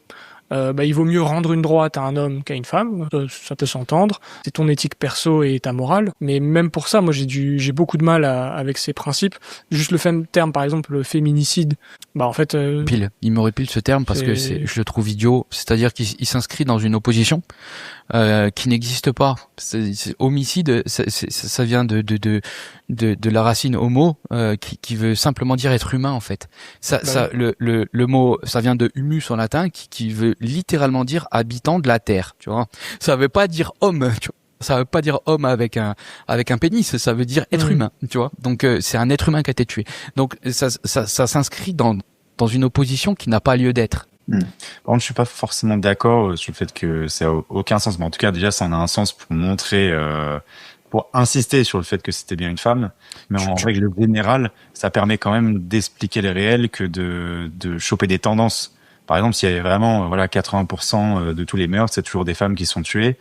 il vaut mieux rendre une droite à un homme qu'à une femme, ça peut s'entendre. C'est ton éthique perso et ta morale. Mais même pour ça, moi j'ai beaucoup de mal avec ces principes. Juste le fait terme, par exemple, le féminicide. En fait. Pile. Il me répile ce terme parce que je le trouve idiot. C'est-à-dire qu'il s'inscrit dans une opposition qui n'existe pas. Homicide, ça vient de la racine homo qui veut simplement dire être humain en fait. Le mot ça vient de humus en latin qui veut littéralement dire habitant de la terre, tu vois. Ça veut pas dire homme, tu vois. Ça veut pas dire homme avec un pénis, ça veut dire être humain, tu vois. Donc c'est un être humain qui a été tué. Donc ça s'inscrit dans une opposition qui n'a pas lieu d'être. Par contre, je suis pas forcément d'accord sur le fait que ça a aucun sens. Mais en tout cas, déjà, ça en a un sens pour montrer, pour insister sur le fait que c'était bien une femme. Mais en règle générale, ça permet quand même d'expliquer les réels que de choper des tendances. Par exemple, s'il y avait vraiment 80% de tous les meurtres, c'est toujours des femmes qui sont tuées.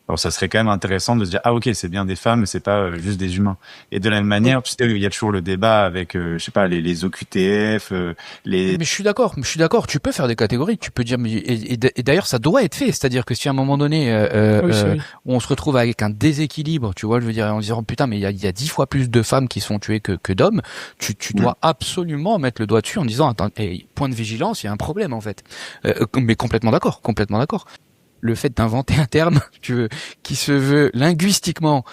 Alors ça serait quand même intéressant de se dire ok, c'est bien des femmes, mais c'est pas juste des humains. Et de la même manière, tu sais, il y a toujours le débat avec je sais pas les OQTF, les. Mais je suis d'accord. Tu peux faire des catégories. Tu peux dire et d'ailleurs ça doit être fait. C'est-à-dire que si à un moment donné où on se retrouve avec un déséquilibre, tu vois, je veux dire en disant putain mais il y a 10 fois plus de femmes qui sont tuées que d'hommes, tu dois absolument mettre le doigt dessus en disant attends, point de vigilance, il y a un problème en fait. Mais complètement d'accord. Le fait d'inventer un terme, qui se veut linguistiquement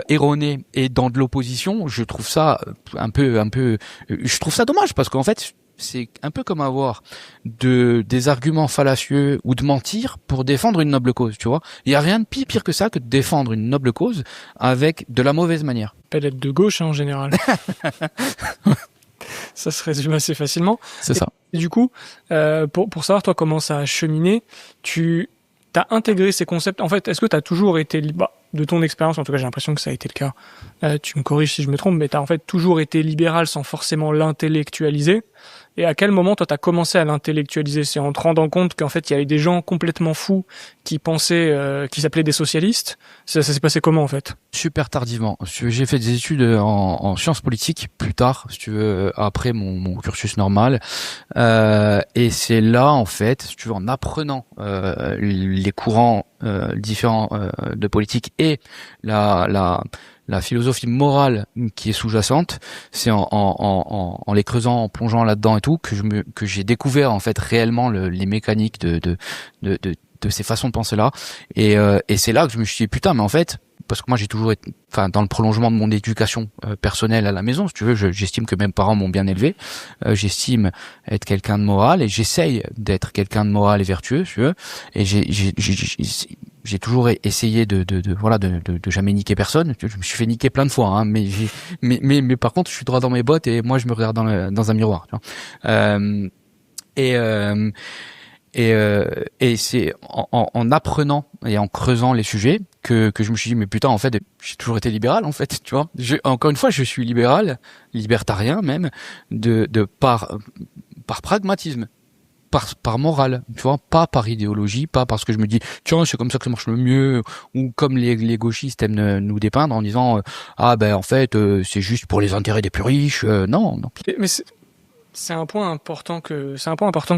erroné et dans de l'opposition, je trouve ça je trouve ça dommage parce qu'en fait c'est un peu comme avoir des arguments fallacieux ou de mentir pour défendre une noble cause, tu vois. Il y a rien de pire que ça que de défendre une noble cause avec de la mauvaise manière. Peut être de gauche en général. Ça se résume assez facilement. C'est ça. Et du coup, pour savoir toi comment ça a cheminé, t'as intégré ces concepts. En fait, est-ce que t'as toujours été de ton expérience, en tout cas j'ai l'impression que ça a été le cas. Tu me corriges si je me trompe, mais t'as en fait toujours été libéral sans forcément l'intellectualiser. Et à quel moment toi t'as commencé à l'intellectualiser? C'est en te rendant compte qu'en fait il y avait des gens complètement fous qui pensaient, qui s'appelaient des socialistes. Ça s'est passé comment en fait? Super tardivement. J'ai fait des études en sciences politiques plus tard, si tu veux, après mon cursus normal. Et c'est là, en fait, si tu veux, en apprenant les courants différents de politique et la philosophie morale qui est sous-jacente, c'est en les creusant, en plongeant là-dedans et tout, que j'ai découvert en fait réellement les mécaniques de ces façons de penser là. Et c'est là que je me suis dit putain, mais en fait, parce que moi j'ai toujours été, enfin dans le prolongement de mon éducation personnelle à la maison, si tu veux, j'estime que mes parents m'ont bien élevé, j'estime être quelqu'un de moral et j'essaye d'être quelqu'un de moral et vertueux, si tu veux, et j'ai toujours essayé de jamais niquer personne. Je me suis fait niquer plein de fois, hein, mais par contre je suis droit dans mes bottes et moi je me regarde dans un miroir, tu vois. Et c'est en apprenant et en creusant les sujets que je me suis dit mais putain en fait j'ai toujours été libéral en fait, tu vois. Encore une fois je suis libéral, libertarien même de par pragmatisme, par morale, tu vois, pas par idéologie, pas parce que je me dis tiens c'est comme ça que ça marche le mieux, ou comme les gauchistes aiment nous dépeindre en disant ah ben en fait c'est juste pour les intérêts des plus riches. Non. Mais c'est un point important que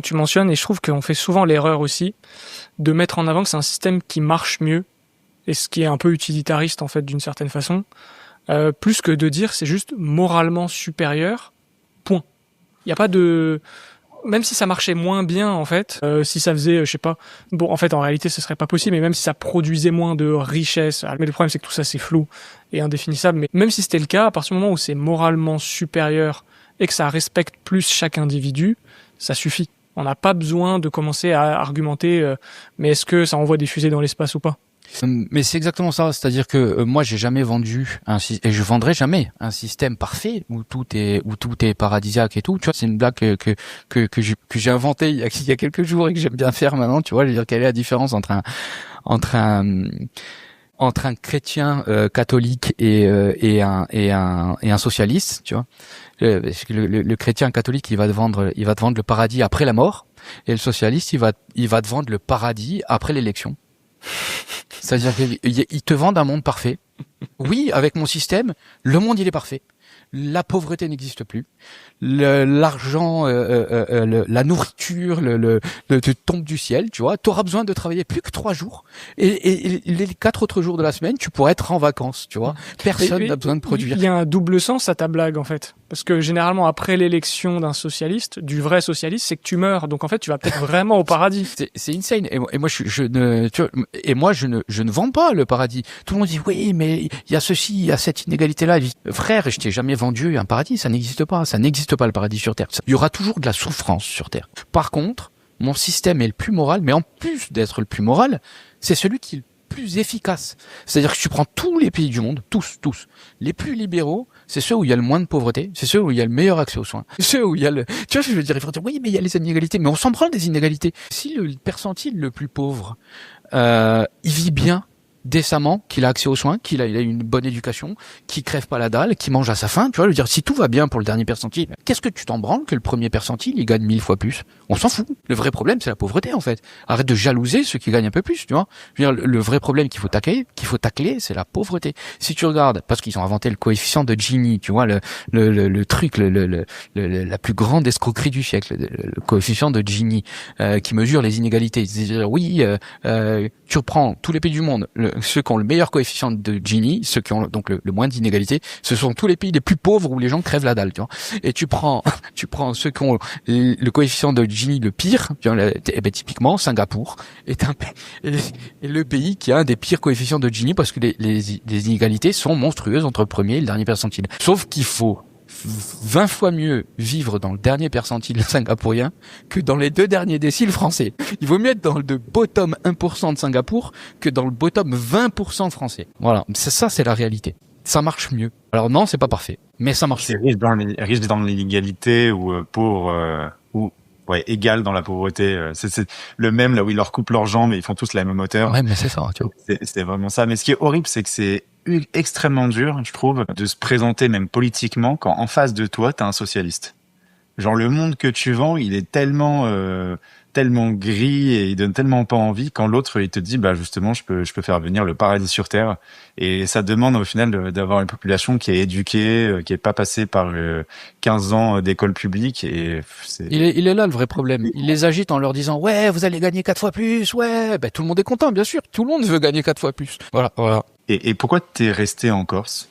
tu mentionnes, et je trouve qu'on fait souvent l'erreur aussi de mettre en avant que c'est un système qui marche mieux, et ce qui est un peu utilitariste en fait d'une certaine façon, plus que de dire c'est juste moralement supérieur, point. Il n'y a pas de... Même si ça marchait moins bien en fait, si ça faisait, je sais pas, bon en fait en réalité ce serait pas possible, mais même si ça produisait moins de richesse, mais le problème c'est que tout ça c'est flou et indéfinissable, mais même si c'était le cas, à partir du moment où c'est moralement supérieur et que ça respecte plus chaque individu, ça suffit. On n'a pas besoin de commencer à argumenter mais est-ce que ça envoie des fusées dans l'espace ou pas? Mais c'est exactement ça, c'est-à-dire que moi j'ai jamais vendu et je vendrai jamais un système parfait où tout est paradisiaque et tout. Tu vois, c'est une blague que j'ai inventée il y a quelques jours et que j'aime bien faire maintenant. Tu vois, je veux dire quelle est la différence entre un chrétien catholique et un socialiste, tu vois. Le chrétien catholique, il va te vendre le paradis après la mort, et le socialiste, il va te vendre le paradis après l'élection. C'est-à-dire qu'ils te vendent un monde parfait. Oui, avec mon système, le monde il est parfait. La pauvreté n'existe plus. L'argent, la nourriture, te tombe du ciel, tu vois. T'auras besoin de travailler plus que 3 jours. Et les 4 autres jours de la semaine, tu pourras être en vacances, tu vois. Personne n'a besoin de produire. Il y a un double sens à ta blague, en fait. Parce que généralement, après l'élection d'un socialiste, du vrai socialiste, c'est que tu meurs. Donc en fait, tu vas peut-être vraiment au paradis. C'est insane. Et moi, je ne vends pas le paradis. Tout le monde dit, oui, mais il y a ceci, il y a cette inégalité-là. Frère, je t'ai jamais vendu un paradis. Ça n'existe pas. Ça n'existe pas le paradis sur Terre. Il y aura toujours de la souffrance sur Terre. Par contre, mon système est le plus moral, mais en plus d'être le plus moral, c'est celui qui est le plus efficace. C'est-à-dire que tu prends tous les pays du monde, tous, les plus libéraux, c'est ceux où il y a le moins de pauvreté, c'est ceux où il y a le meilleur accès aux soins, ceux où il y a tu vois, je veux dire, il faut dire, oui, mais il y a les inégalités, mais on s'en branle des inégalités. Si le percentile le plus pauvre, il vit bien, décemment, qu'il a accès aux soins, il a une bonne éducation, qu'il crève pas la dalle, qu'il mange à sa faim, tu vois, je veux dire, si tout va bien pour le dernier percentile, qu'est-ce que tu t'en branles que le premier percentile, il gagne 1000 fois plus? On s'en fout. Le vrai problème, c'est la pauvreté, en fait. Arrête de jalouser ceux qui gagnent un peu plus, tu vois. Je veux dire, le vrai problème qu'il faut tacler, c'est la pauvreté. Si tu regardes, parce qu'ils ont inventé le coefficient de Gini, tu vois, le truc, la plus grande escroquerie du siècle, le coefficient de Gini, qui mesure les inégalités. C'est-à-dire, oui, tu reprends tous les pays du monde, ceux qui ont le meilleur coefficient de Gini, ceux qui ont donc le moins d'inégalités, ce sont tous les pays les plus pauvres où les gens crèvent la dalle, tu vois. Et tu prends ceux qui ont le coefficient de Gini le pire, typiquement Singapour est le pays qui a un des pires coefficients de Gini parce que les inégalités sont monstrueuses entre le premier et le dernier percentile. Sauf qu'il faut 20 fois mieux vivre dans le dernier percentile singapourien que dans les 2 derniers déciles français. Il vaut mieux être dans le bottom 1% de Singapour que dans le bottom 20% français. Voilà, ça c'est la réalité. Ça marche mieux. Alors non, c'est pas parfait, mais ça marche. C'est riche dans l'égalité ou pauvre ou ouais, égal dans la pauvreté. C'est le même là où ils leur coupent leurs jambes et ils font tous la même hauteur. Ouais, mais c'est ça, tu vois. C'est vraiment ça. Mais ce qui est horrible, c'est que c'est extrêmement dur, je trouve, de se présenter même politiquement quand en face de toi, t'as un socialiste. genre le monde que tu vends, il est tellement gris et il donne tellement pas envie quand l'autre il te dit bah justement je peux faire venir le paradis sur terre, et ça demande au final d'avoir une population qui est éduquée, qui est pas passée par 15 ans d'école publique, et Il est là le vrai problème. Il les agite en leur disant ouais vous allez gagner 4 fois plus, ouais ben tout le monde est content bien sûr, tout le monde veut gagner 4 fois plus. Voilà. Et pourquoi t'es resté en Corse?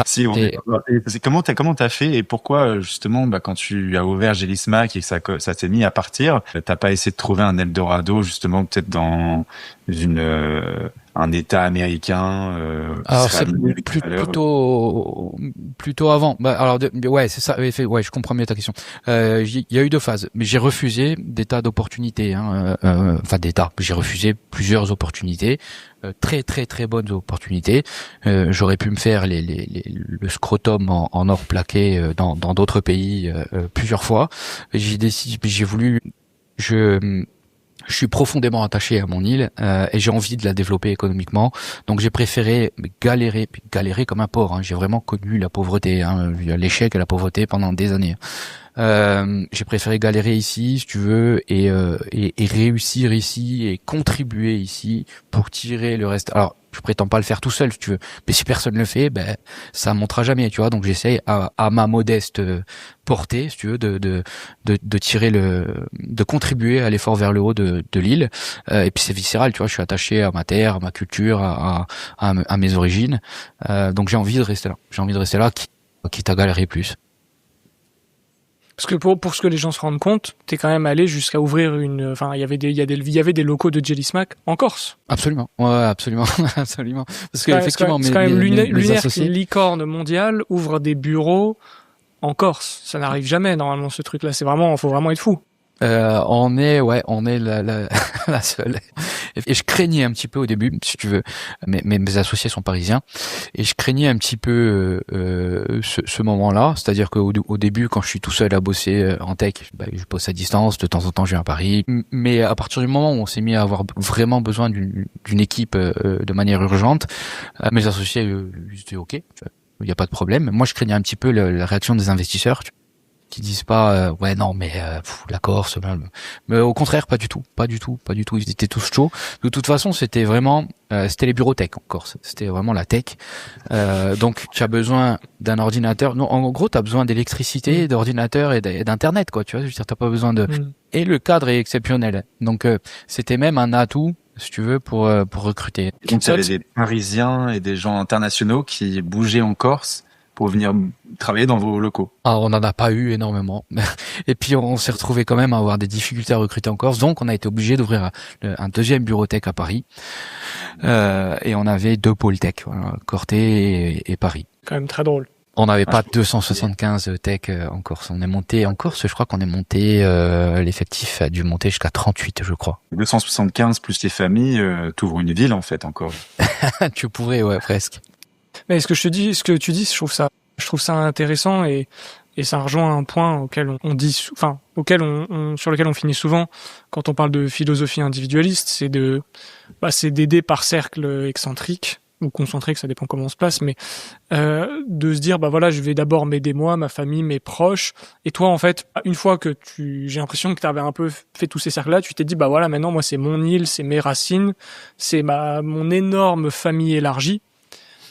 Si on Et- comment t'as fait, et pourquoi justement bah quand tu as ouvert Gélismac et que ça s'est mis à partir, t'as pas essayé de trouver un Eldorado justement peut-être dans un État américain qui Alors serait c'est aligné avec tes valeurs? plutôt avant. Bah alors ouais c'est ça. Ouais je comprends mieux ta question. Il y a eu 2 phases, mais j'ai refusé des tas d'opportunités. Enfin des tas. J'ai refusé plusieurs opportunités, très très très bonnes opportunités. J'aurais pu me faire le scrotum en or plaqué dans d'autres pays plusieurs fois. J'ai voulu je suis profondément attaché à mon île et j'ai envie de la développer économiquement. Donc j'ai préféré galérer comme un porc. J'ai vraiment connu la pauvreté, l'échec et la pauvreté pendant des années. J'ai préféré galérer ici, si tu veux, et réussir ici et contribuer ici pour tirer le reste. Alors, je prétends pas le faire tout seul, si tu veux, mais si personne le fait, ben ça montera jamais, tu vois. Donc j'essaye à ma modeste portée, si tu veux, de tirer de contribuer à l'effort vers le haut de l'île. Et puis c'est viscéral, tu vois. Je suis attaché à ma terre, à ma culture, à mes origines. Donc j'ai envie de rester là. J'ai envie de rester là, quitte à galérer plus. Parce que pour ce que les gens se rendent compte, t'es quand même allé jusqu'à ouvrir enfin, il y avait des locaux de Jelly Smack en Corse. Absolument. Ouais, absolument. Absolument. Parce que, effectivement, c'est quand même mes lunaire associés. qu'une licorne mondiale ouvre des bureaux en Corse. Ça n'arrive jamais, normalement, ce truc-là. Faut vraiment être fou. On est la seule. Et je craignais un petit peu au début, si tu veux. Mes associés sont parisiens, et je craignais un petit peu ce moment-là. C'est-à-dire qu'au début, quand je suis tout seul à bosser en tech, je bosse à distance. De temps en temps, je viens à Paris. Mais à partir du moment où on s'est mis à avoir vraiment besoin d'une équipe de manière urgente, mes associés ils étaient OK. Il n'y a pas de problème. Moi, je craignais un petit peu la réaction des investisseurs, qui disent pas ouais non mais la Corse, mais au contraire pas du tout, ils étaient tous chauds. De toute façon c'était vraiment c'était les bureaux tech en Corse, c'était vraiment la tech. Donc tu as besoin d'un ordinateur, non en gros tu as besoin d'électricité, d'ordinateur et d'internet quoi, tu vois, je veux dire t'as pas besoin de et le cadre est exceptionnel. Donc c'était même un atout si tu veux pour recruter. Donc il y avait des Parisiens et des gens internationaux qui bougeaient en Corse pour venir travailler dans vos locaux. Ah, on n'en a pas eu énormément. Et puis, on s'est retrouvé quand même à avoir des difficultés à recruter en Corse. Donc, on a été obligé d'ouvrir un deuxième bureau tech à Paris. Et on avait 2 pôles tech, voilà, Corté et Paris. Quand même très drôle. On n'avait pas 275 tech en Corse. On est monté en Corse, je crois qu'on est monté, l'effectif a dû monter jusqu'à 38, je crois. 275 plus les familles, t'ouvres une ville en fait encore. Tu pourrais, ouais, presque. Mais ce que tu dis, je trouve ça intéressant et ça rejoint un point auquel on dit, enfin, sur lequel on finit souvent quand on parle de philosophie individualiste, c'est d'aider par cercle excentrique ou concentrique, ça dépend comment on se place, mais de se dire bah voilà, je vais d'abord m'aider moi, ma famille, mes proches, et toi en fait, une fois que j'ai l'impression que tu avais un peu fait tous ces cercles-là, tu t'es dit bah voilà, maintenant moi c'est mon île, c'est mes racines, c'est mon énorme famille élargie.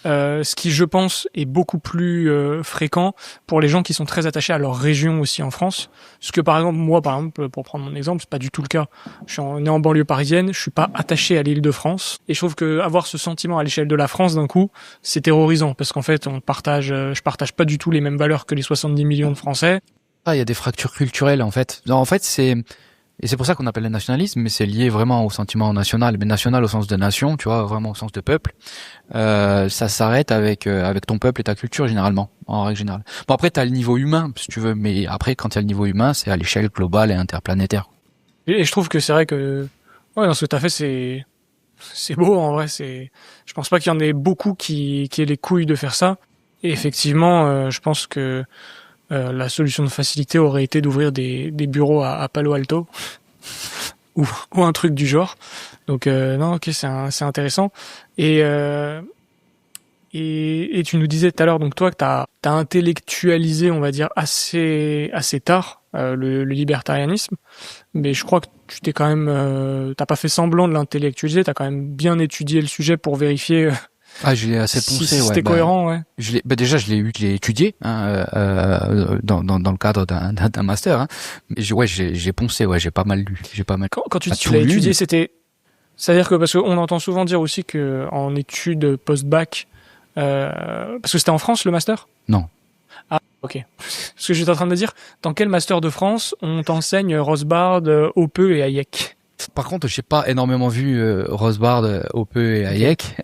Ce qui, je pense, est beaucoup plus fréquent pour les gens qui sont très attachés à leur région aussi en France. Ce que, par exemple, moi, pour prendre mon exemple, c'est pas du tout le cas. Je suis né en banlieue parisienne, je suis pas attaché à l'Île-de-France, et je trouve que avoir ce sentiment à l'échelle de la France d'un coup, c'est terrorisant, parce qu'en fait, je partage pas du tout les mêmes valeurs que les 70 millions de Français. Ah, il y a des fractures culturelles en fait. Non, en fait, et c'est pour ça qu'on appelle le nationalisme, mais c'est lié vraiment au sentiment national, mais national au sens de nation, tu vois, vraiment au sens de peuple. Ça s'arrête avec ton peuple et ta culture généralement, en règle générale. Bon après t'as le niveau humain, si tu veux, mais après quand il y a le niveau humain, c'est à l'échelle globale et interplanétaire. Et je trouve que c'est vrai que dans ce que t'as fait, c'est beau en vrai. Je pense pas qu'il y en ait beaucoup qui aient les couilles de faire ça. Et effectivement, je pense que la solution de facilité aurait été d'ouvrir des bureaux à Palo Alto ou un truc du genre. Donc non, ok, c'est intéressant. Et Et tu nous disais tout à l'heure, donc toi, que t'as intellectualisé, on va dire, assez tard le libertarianisme, mais je crois que tu t'es quand même, t'as pas fait semblant de l'intellectualiser, t'as quand même bien étudié le sujet pour vérifier Ah, je l'ai assez si poncé, ouais. c'était cohérent, ouais. Déjà, je l'ai étudié, hein, dans le cadre d'un master, hein. Mais j'ai poncé, ouais, j'ai pas mal lu, Quand tu dis que tu tout l'as lu. étudié, c'est-à-dire que parce qu'on entend souvent dire aussi que en études post-bac, parce que c'était en France le master? Non. Ah, ok. Parce que j'étais en train de me dire, dans quel master de France on t'enseigne Rothbard, Hoppe et Hayek? Par contre, j'ai pas énormément vu Rothbard, Hoppe et Hayek.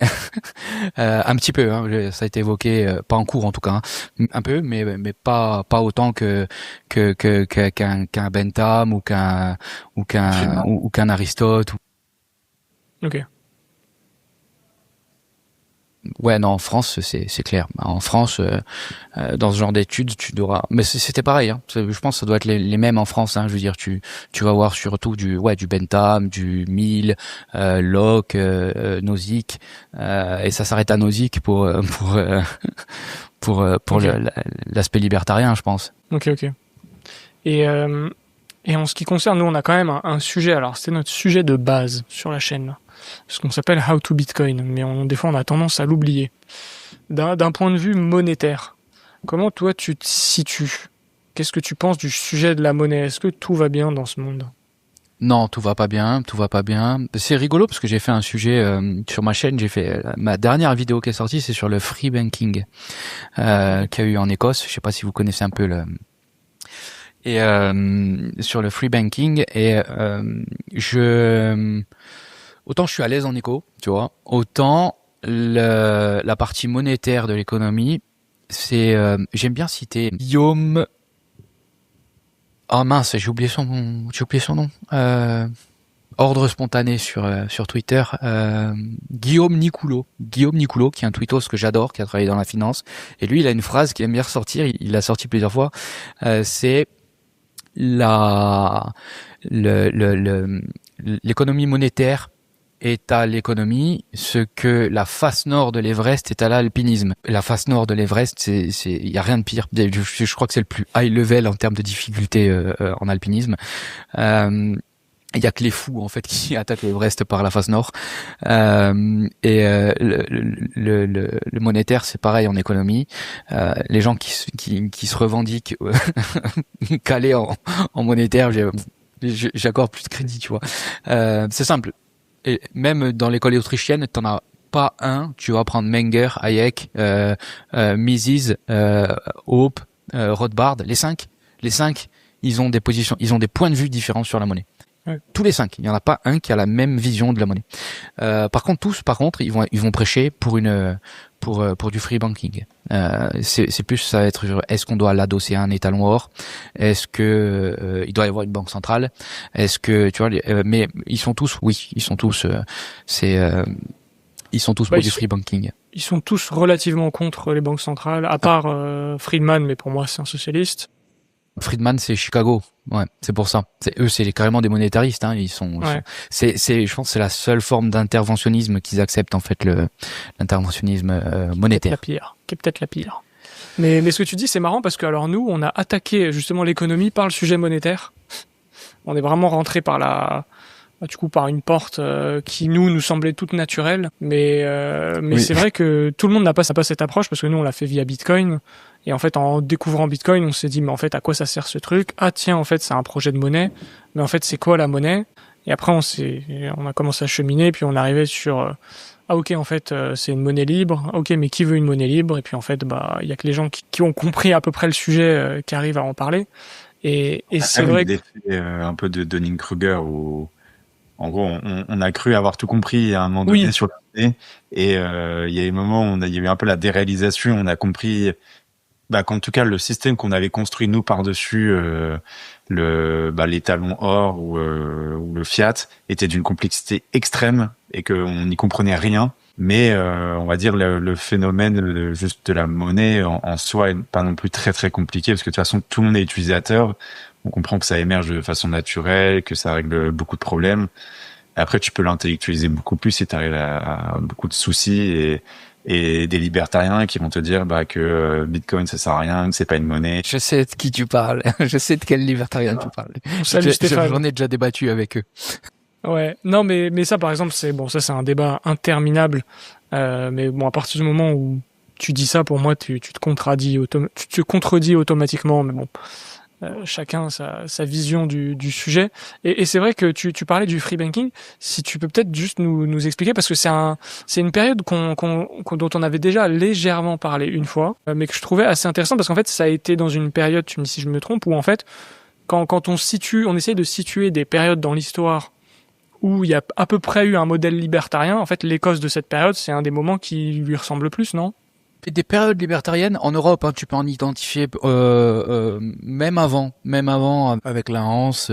Un petit peu, hein, ça a été évoqué, pas en cours en tout cas, hein, un peu, mais pas autant qu'un Bentham ou qu'un Aristote. Ok. Ouais, non, en France, c'est clair. En France, dans ce genre d'études, tu devras. Mais c'était pareil. Hein. Je pense que ça doit être les mêmes en France. Hein. Je veux dire, tu vas voir surtout du Bentham, du Mill, Locke, Nozick, et ça s'arrête à Nozick pour Okay. l'aspect libertarien, je pense. Ok. Et en ce qui concerne, nous, on a quand même un sujet. Alors, c'était notre sujet de base sur la chaîne, là, ce qu'on s'appelle How to Bitcoin, mais des fois, on a tendance à l'oublier. D'un point de vue monétaire, comment toi, tu te situes? Qu'est-ce que tu penses du sujet de la monnaie? Est-ce que tout va bien dans ce monde? Non, tout va pas bien. C'est rigolo parce que j'ai fait un sujet sur ma chaîne. J'ai fait ma dernière vidéo qui est sortie, c'est sur le free banking qu'il y a eu en Écosse. Je sais pas si vous connaissez un peu sur le free banking et autant je suis à l'aise en éco, tu vois, autant la partie monétaire de l'économie, c'est j'aime bien citer Guillaume. Ah mince, j'ai oublié son nom. Ordre spontané sur Twitter. Guillaume Nicoulot, qui est un tweetos que j'adore, qui a travaillé dans la finance. Et lui, il a une phrase qui aime bien ressortir. Il l'a sorti plusieurs fois. C'est l'économie monétaire est à l'économie ce que la face nord de l'Everest est à l'alpinisme. La face nord de l'Everest, il y a rien de pire. Je crois que c'est le plus high level en termes de difficulté en alpinisme. Il y a que les fous en fait qui attaquent l'Everest par la face nord. Le monétaire, c'est pareil en économie. Les gens qui se revendiquent calés en monétaire, j'accorde plus de crédit, tu vois. C'est simple. Et même dans l'école autrichienne, t'en as pas un. Tu vas prendre Menger, Hayek, Mises, Hoppe, Rothbard. Les cinq, ils ont des positions, ils ont des points de vue différents sur la monnaie. Ouais. Tous les cinq. Il y en a pas un qui a la même vision de la monnaie. Par contre, ils vont prêcher pour du free banking. C'est plus ça va être est-ce qu'on doit l'adosser à un étalon or, est-ce que il doit y avoir une banque centrale, est-ce que tu vois mais ils sont tous pour du free banking. Ils sont tous relativement contre les banques centrales, à part Friedman, mais pour moi c'est un socialiste. Friedman, c'est Chicago. Ouais, c'est pour ça. C'est carrément des monétaristes, hein. Je pense que c'est la seule forme d'interventionnisme qu'ils acceptent, en fait, l'interventionnisme monétaire. Qui est peut-être la pire. Mais ce que tu dis, c'est marrant parce que, alors, nous, on a attaqué, justement, l'économie par le sujet monétaire. On est vraiment rentré par une porte qui nous semblait toute naturelle, mais oui. C'est vrai que tout le monde n'a pas cette approche parce que nous on l'a fait via Bitcoin et en fait en découvrant Bitcoin on s'est dit mais en fait à quoi ça sert ce truc? Ah tiens en fait c'est un projet de monnaie, mais en fait c'est quoi la monnaie? Et après on a commencé à cheminer puis on arrivait sur ah ok en fait c'est une monnaie libre, ok mais qui veut une monnaie libre? Et puis en fait il y a que les gens qui ont compris à peu près le sujet qui arrivent à en parler et c'est vrai que un peu de Dunning-Kruger où en gros, on a cru avoir tout compris à un moment donné sur la monnaie, et il y a eu un moment où il y a eu un peu la déréalisation. On a compris, qu'en tout cas le système qu'on avait construit nous par-dessus les talons or ou le fiat était d'une complexité extrême et qu'on n'y comprenait rien. Mais on va dire le phénomène juste de la monnaie en soi est pas non plus très très compliqué parce que de toute façon tout le monde est utilisateur. On comprend que ça émerge de façon naturelle, que ça règle beaucoup de problèmes. Après, tu peux l'intellectualiser beaucoup plus si tu arrives à beaucoup de soucis. et des libertariens qui vont te dire que Bitcoin ça sert à rien, que c'est pas une monnaie. Je sais de qui tu parles. Je sais de quel libertarien tu parles. Salut Stéphane. J'en ai déjà débattu avec eux. Ouais, non, mais ça, par exemple, ça, c'est un débat interminable. Mais bon, à partir du moment où tu dis ça, pour moi, tu te contredis automatiquement. Mais bon, chacun sa vision du sujet. Et c'est vrai que tu parlais du free banking. Si tu peux peut-être juste nous expliquer, parce que c'est une période dont on avait déjà légèrement parlé une fois, mais que je trouvais assez intéressant parce qu'en fait, ça a été dans une période, tu me dis si je me trompe, où en fait, quand on essaye de situer des périodes dans l'histoire où il y a à peu près eu un modèle libertarien, en fait, l'Écosse de cette période, c'est un des moments qui lui ressemble le plus, non? Et des périodes libertariennes en Europe, hein, tu peux en identifier même avant avec la Hanse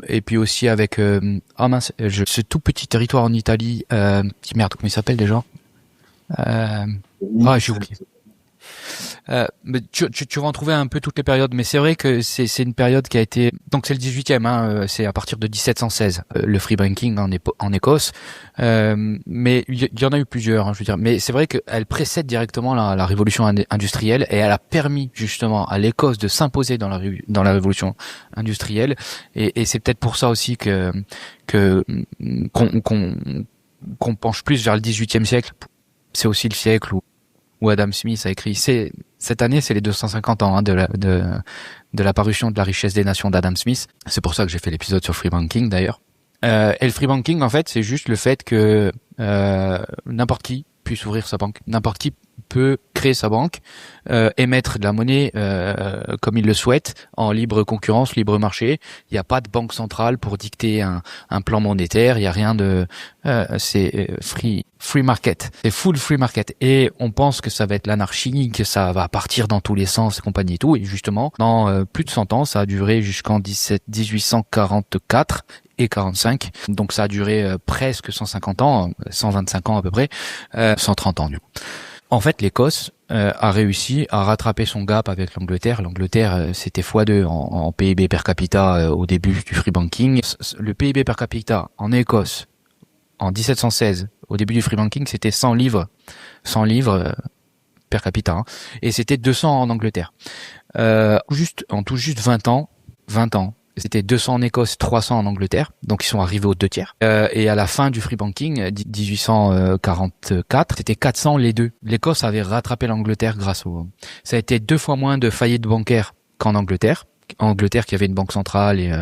et puis aussi avec ce tout petit territoire en Italie merde, comment il s'appelle déjà j'ai oublié. Mais tu vas en trouver un peu toutes les périodes, mais c'est vrai que c'est une période qui a été, donc c'est le 18e, c'est à partir de 1716 le free banking en Écosse, mais il y en a eu plusieurs, je veux dire, mais c'est vrai qu'elle précède directement la révolution industrielle et elle a permis justement à l'Écosse de s'imposer dans la révolution industrielle et c'est peut-être pour ça aussi qu'on penche plus vers le 18e siècle. C'est aussi le siècle où Adam Smith a écrit. Cette année, c'est les 250 ans de la parution de La richesse des nations d'Adam Smith. C'est pour ça que j'ai fait l'épisode sur free banking d'ailleurs. Et le free banking, en fait, c'est juste le fait que n'importe qui puisse ouvrir sa banque, n'importe qui peut créer sa banque, émettre de la monnaie comme il le souhaite, en libre concurrence, libre marché. Il n'y a pas de banque centrale pour dicter un plan monétaire. Il n'y a rien de c'est free market, c'est full free market. Et on pense que ça va être l'anarchie, que ça va partir dans tous les sens et compagnie et tout. Et justement, dans plus de 100 ans, ça a duré jusqu'en 1844 et 45. Donc ça a duré presque 150 ans, 125 ans à peu près, 130 ans du coup. En fait, l'Écosse a réussi à rattraper son gap avec l'Angleterre. L'Angleterre, c'était x2 en PIB per capita au début du free banking. Le PIB per capita en Écosse, en 1716, au début du free banking, c'était 100 livres per capita, hein, et c'était 200 en Angleterre. En tout juste 20 ans. C'était 200 en Écosse, 300 en Angleterre, donc ils sont arrivés aux 2/3. Et à la fin du free banking, 1844, c'était 400 les deux. L'Écosse avait rattrapé l'Angleterre ça a été 2 fois moins de faillites bancaires qu'en Angleterre. Angleterre qui avait une banque centrale et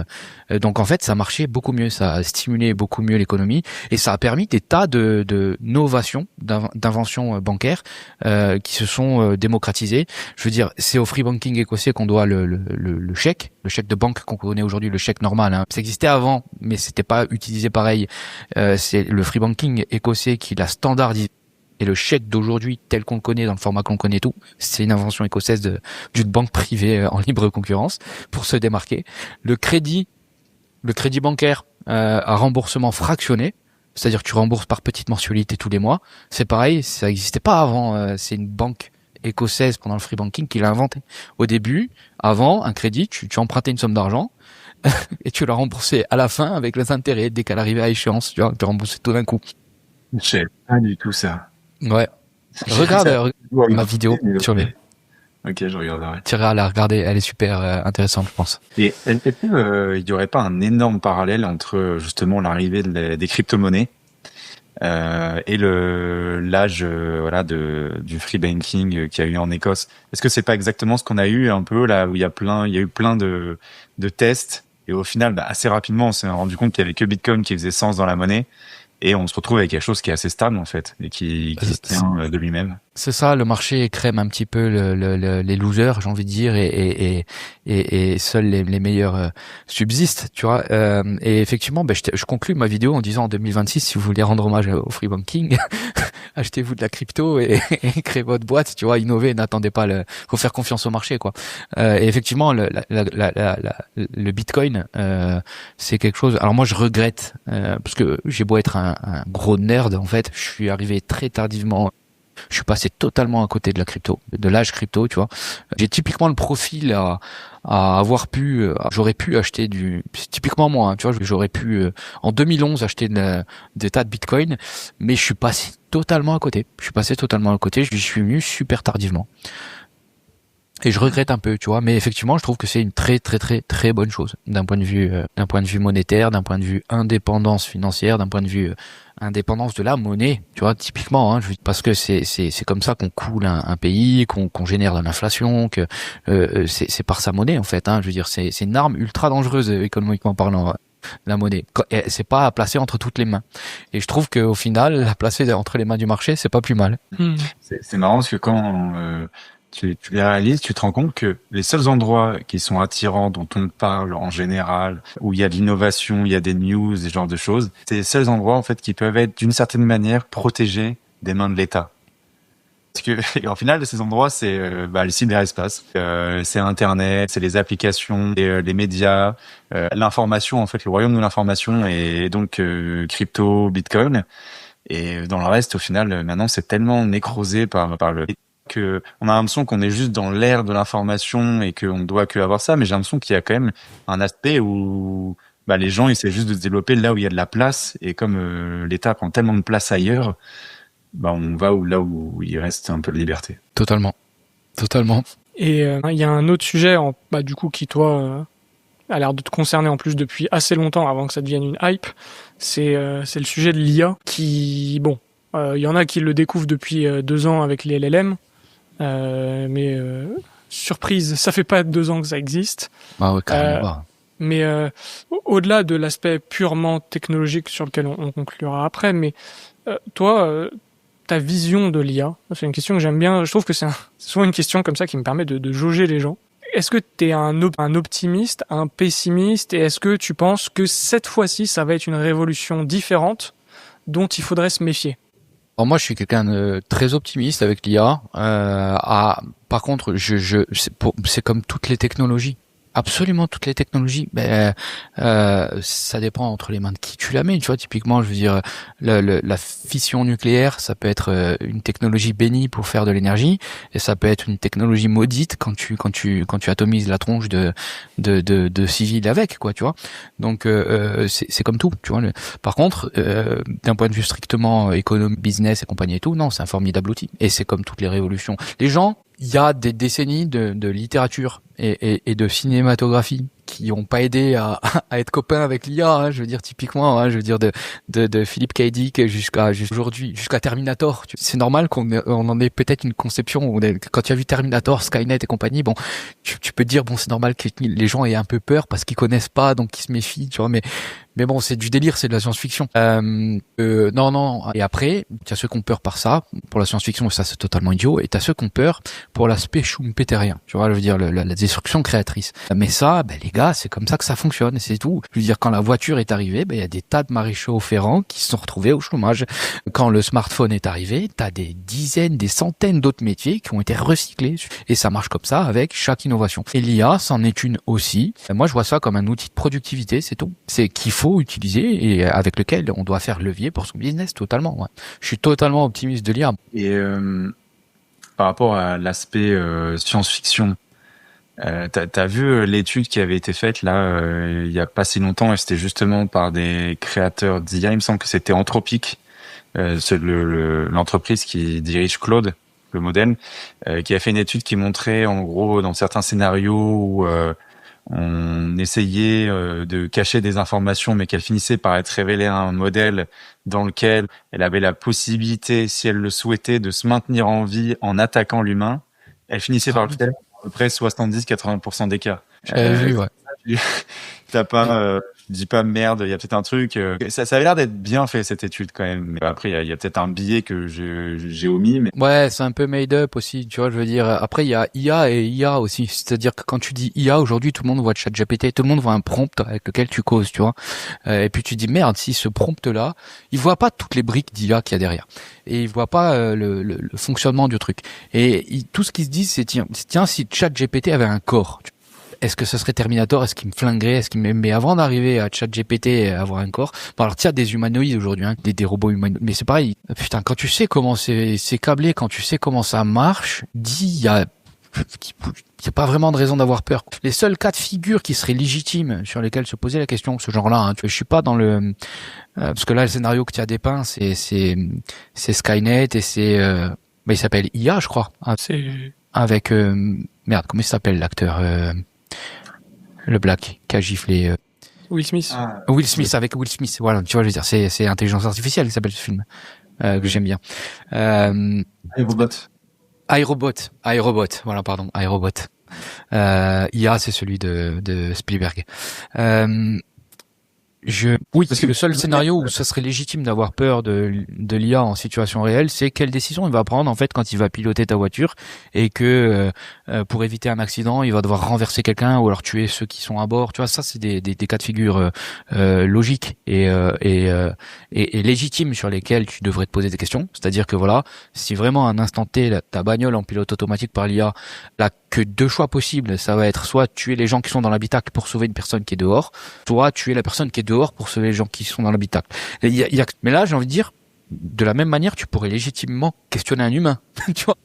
donc en fait ça marchait beaucoup mieux, ça a stimulé beaucoup mieux l'économie et ça a permis des tas de novations, d'inventions bancaires qui se sont démocratisées. Je veux dire, c'est au free banking écossais qu'on doit le chèque de banque qu'on connaît aujourd'hui, le chèque normal, hein. Ça existait avant mais c'était pas utilisé pareil. C'est le free banking écossais qui l'a standardisé. Et le chèque d'aujourd'hui, tel qu'on le connaît, dans le format qu'on connaît tout, c'est une invention écossaise d'une banque privée en libre concurrence pour se démarquer. Le crédit bancaire à remboursement fractionné, c'est-à-dire que tu rembourses par petite mensualité tous les mois, c'est pareil, ça n'existait pas avant. C'est une banque écossaise pendant le free banking qui l'a inventé. Au début, avant, un crédit, tu empruntais une somme d'argent et tu la remboursais à la fin avec les intérêts dès qu'elle arrivait à échéance. Tu vois, tu remboursais tout d'un coup. Je sais pas du tout ça. Ouais. Regarde ma vidéo sur les. Ok, je regarderai. Tu iras la regarder, elle est super intéressante, je pense. Et est-ce que il y aurait pas un énorme parallèle entre justement l'arrivée des crypto-monnaies et l'âge du free banking qu'il y a eu en Écosse? Est-ce que c'est pas exactement ce qu'on a eu un peu là où il y a eu plein de tests et au final assez rapidement on s'est rendu compte qu'il y avait que Bitcoin qui faisait sens dans la monnaie? Et on se retrouve avec quelque chose qui est assez stable en fait et qui se tient de lui-même. C'est ça, le marché crème un petit peu les losers, j'ai envie de dire, et seuls les meilleurs subsistent, tu vois. Et effectivement, je conclus ma vidéo en disant en 2026, si vous voulez rendre hommage au free banking, achetez-vous de la crypto et créez votre boîte, tu vois, innovez, n'attendez pas faut faire confiance au marché, quoi. Et effectivement, le Bitcoin, c'est quelque chose. Alors moi, je regrette parce que j'ai beau être un gros nerd, en fait, je suis arrivé très tardivement. Je suis passé totalement à côté de la crypto, de l'âge crypto, tu vois. J'ai typiquement le profil à avoir j'aurais pu acheter c'est typiquement moi, hein, tu vois, j'aurais pu, en 2011 acheter des tas de bitcoin, mais je suis passé totalement à côté. Je suis passé totalement à côté. Je suis venu super tardivement. Et je regrette un peu, tu vois, mais effectivement, je trouve que c'est une très très très très bonne chose d'un point de vue monétaire, d'un point de vue indépendance financière, d'un point de vue indépendance de la monnaie, tu vois, typiquement, hein, parce que c'est comme ça qu'on coule un pays, qu'on génère de l'inflation, que c'est par sa monnaie en fait, hein, je veux dire, c'est une arme ultra dangereuse économiquement parlant. La monnaie, c'est pas à placer entre toutes les mains. Et je trouve qu'au final, la placer entre les mains du marché, c'est pas plus mal. C'est marrant parce que quand tu les réalises, tu te rends compte que les seuls endroits qui sont attirants, dont on parle en général, où il y a de l'innovation, il y a des news, ce genre de choses, c'est les seuls endroits en fait qui peuvent être d'une certaine manière protégés des mains de l'État. Parce que au final, ces endroits, c'est le cyberespace, c'est Internet, c'est les applications, les médias, l'information. En fait, le royaume de l'information et donc crypto, Bitcoin. Et dans le reste, au final, maintenant, c'est tellement nécrosé par le que on a l'impression qu'on est juste dans l'ère de l'information et qu'on ne doit que avoir ça. Mais j'ai l'impression qu'il y a quand même un aspect où les gens essaient juste de se développer là où il y a de la place. Et comme l'État prend tellement de place ailleurs, on va là où il reste un peu de liberté. Totalement. Et il y a un autre sujet, du coup, qui toi a l'air de te concerner en plus depuis assez longtemps avant que ça devienne une hype. C'est le sujet de l'IA qui, il y en a qui le découvrent depuis 2 ans avec les LLM, mais surprise, ça fait pas 2 ans que ça existe. Ah ouais, carrément pas. Mais au-delà de l'aspect purement technologique sur lequel on conclura après, mais toi, ta vision de l'IA, c'est une question que j'aime bien. Je trouve que c'est souvent une question comme ça qui me permet de jauger les gens. Est-ce que tu es un optimiste, un pessimiste, et est-ce que tu penses que cette fois-ci, ça va être une révolution différente dont il faudrait se méfier? Alors moi, je suis quelqu'un de très optimiste avec l'IA. Par contre, c'est comme toutes les technologies. Absolument toutes les technologies, ça dépend entre les mains de qui tu la mets. Tu vois, typiquement, je veux dire, la fission nucléaire, ça peut être une technologie bénie pour faire de l'énergie, et ça peut être une technologie maudite quand tu atomises la tronche de civils avec, quoi, tu vois. Donc c'est comme tout, tu vois. Par contre, d'un point de vue strictement économique, business et compagnie et tout, non, c'est un formidable outil. Et c'est comme toutes les révolutions. Les gens, il y a des décennies de littérature et de cinématographie qui ont pas aidé à être copain avec l'IA, hein, je veux dire typiquement, hein, je veux dire de Philip K. Dick jusqu'à aujourd'hui, jusqu'à Terminator. C'est normal qu'on en ait peut-être une conception où quand tu as vu Terminator, Skynet et compagnie, tu peux te dire c'est normal que les gens aient un peu peur parce qu'ils connaissent pas, donc ils se méfient, tu vois, mais bon, c'est du délire, c'est de la science-fiction. Non. Et après, tu as ceux qui ont peur par ça, pour la science-fiction, ça c'est totalement idiot, et tu as ceux qui ont peur pour l'aspect schumpeterien, tu vois, je veux dire la destruction créatrice. Mais ça, les gars, c'est comme ça que ça fonctionne, et c'est tout. Je veux dire, quand la voiture est arrivée, il y a des tas de maréchaux ferrants qui se sont retrouvés au chômage. Quand le smartphone est arrivé, t'as des dizaines, des centaines d'autres métiers qui ont été recyclés, et ça marche comme ça avec chaque innovation. Et l'IA, c'en est une aussi. Moi, je vois ça comme un outil de productivité, c'est tout. C'est qu'il faut utiliser et avec lequel on doit faire levier pour son business totalement. Ouais. Je suis totalement optimiste de l'IA. Et par rapport à l'aspect science-fiction, t'as vu l'étude qui avait été faite là il y a pas si longtemps, et c'était justement par des créateurs d'IA. Il me semble que c'était Anthropic, c'est l'entreprise qui dirige Claude, le modèle, qui a fait une étude qui montrait en gros dans certains scénarios où on essayait de cacher des informations, mais qu'elle finissait par être révélée à un modèle dans lequel elle avait la possibilité, si elle le souhaitait, de se maintenir en vie en attaquant l'humain. Elle finissait par le faire à peu près 70-80% des cas. J'avais vu, ouais. T'as pas, je dis pas merde, il y a peut-être un truc. Ça avait l'air d'être bien fait cette étude quand même. Mais après, il y a peut-être un biais que j'ai omis. Mais ouais, c'est un peu made up aussi. Tu vois, je veux dire. Après, il y a IA et IA aussi. C'est-à-dire que quand tu dis IA aujourd'hui, tout le monde voit ChatGPT, tout le monde voit un prompt avec lequel tu causes, tu vois. Et puis tu dis merde, si ce prompt-là, il voit pas toutes les briques d'IA qu'il y a derrière, et il voit pas le fonctionnement du truc. Et tout ce qu'ils se disent, c'est tiens, si ChatGPT avait un corps. Est-ce que ce serait Terminator? Est-ce qu'il me flinguerait? Mais avant d'arriver à ChatGPT et à avoir un corps, alors tiens, des humanoïdes aujourd'hui, hein, des robots humanoïdes, mais c'est pareil. Putain, quand tu sais comment c'est câblé, quand tu sais comment ça marche, il Il n'y a pas vraiment de raison d'avoir peur. Les seuls cas de figure qui seraient légitimes sur lesquels se poser la question, ce genre-là, hein, je suis pas dans le parce que là le scénario que tu as dépeint, c'est Skynet et c'est il s'appelle IA, je crois. C'est Avec merde, comment il s'appelle l'acteur le black qui a giflé Will Smith. Will Smith, avec Will Smith. Voilà, tu vois, je veux dire, c'est intelligence artificielle qui s'appelle ce film que j'aime bien. iRobot. Voilà, pardon, iRobot. IA, c'est celui de Spielberg. Oui, parce que le seul scénario où ça serait légitime d'avoir peur de l'IA en situation réelle, c'est quelle décision il va prendre en fait quand il va piloter ta voiture et que pour éviter un accident, il va devoir renverser quelqu'un ou alors tuer ceux qui sont à bord. Tu vois, ça c'est des cas de figure logiques et légitimes sur lesquels tu devrais te poser des questions. C'est-à-dire que voilà, si vraiment à un instant T ta bagnole en pilote automatique par l'IA, là que deux choix possibles, ça va être soit tuer les gens qui sont dans l'habitacle pour sauver une personne qui est dehors, soit tuer la personne qui est dehors pour sauver les gens qui sont dans l'habitacle. Mais là, j'ai envie de dire, de la même manière, tu pourrais légitimement questionner un humain. Tu vois,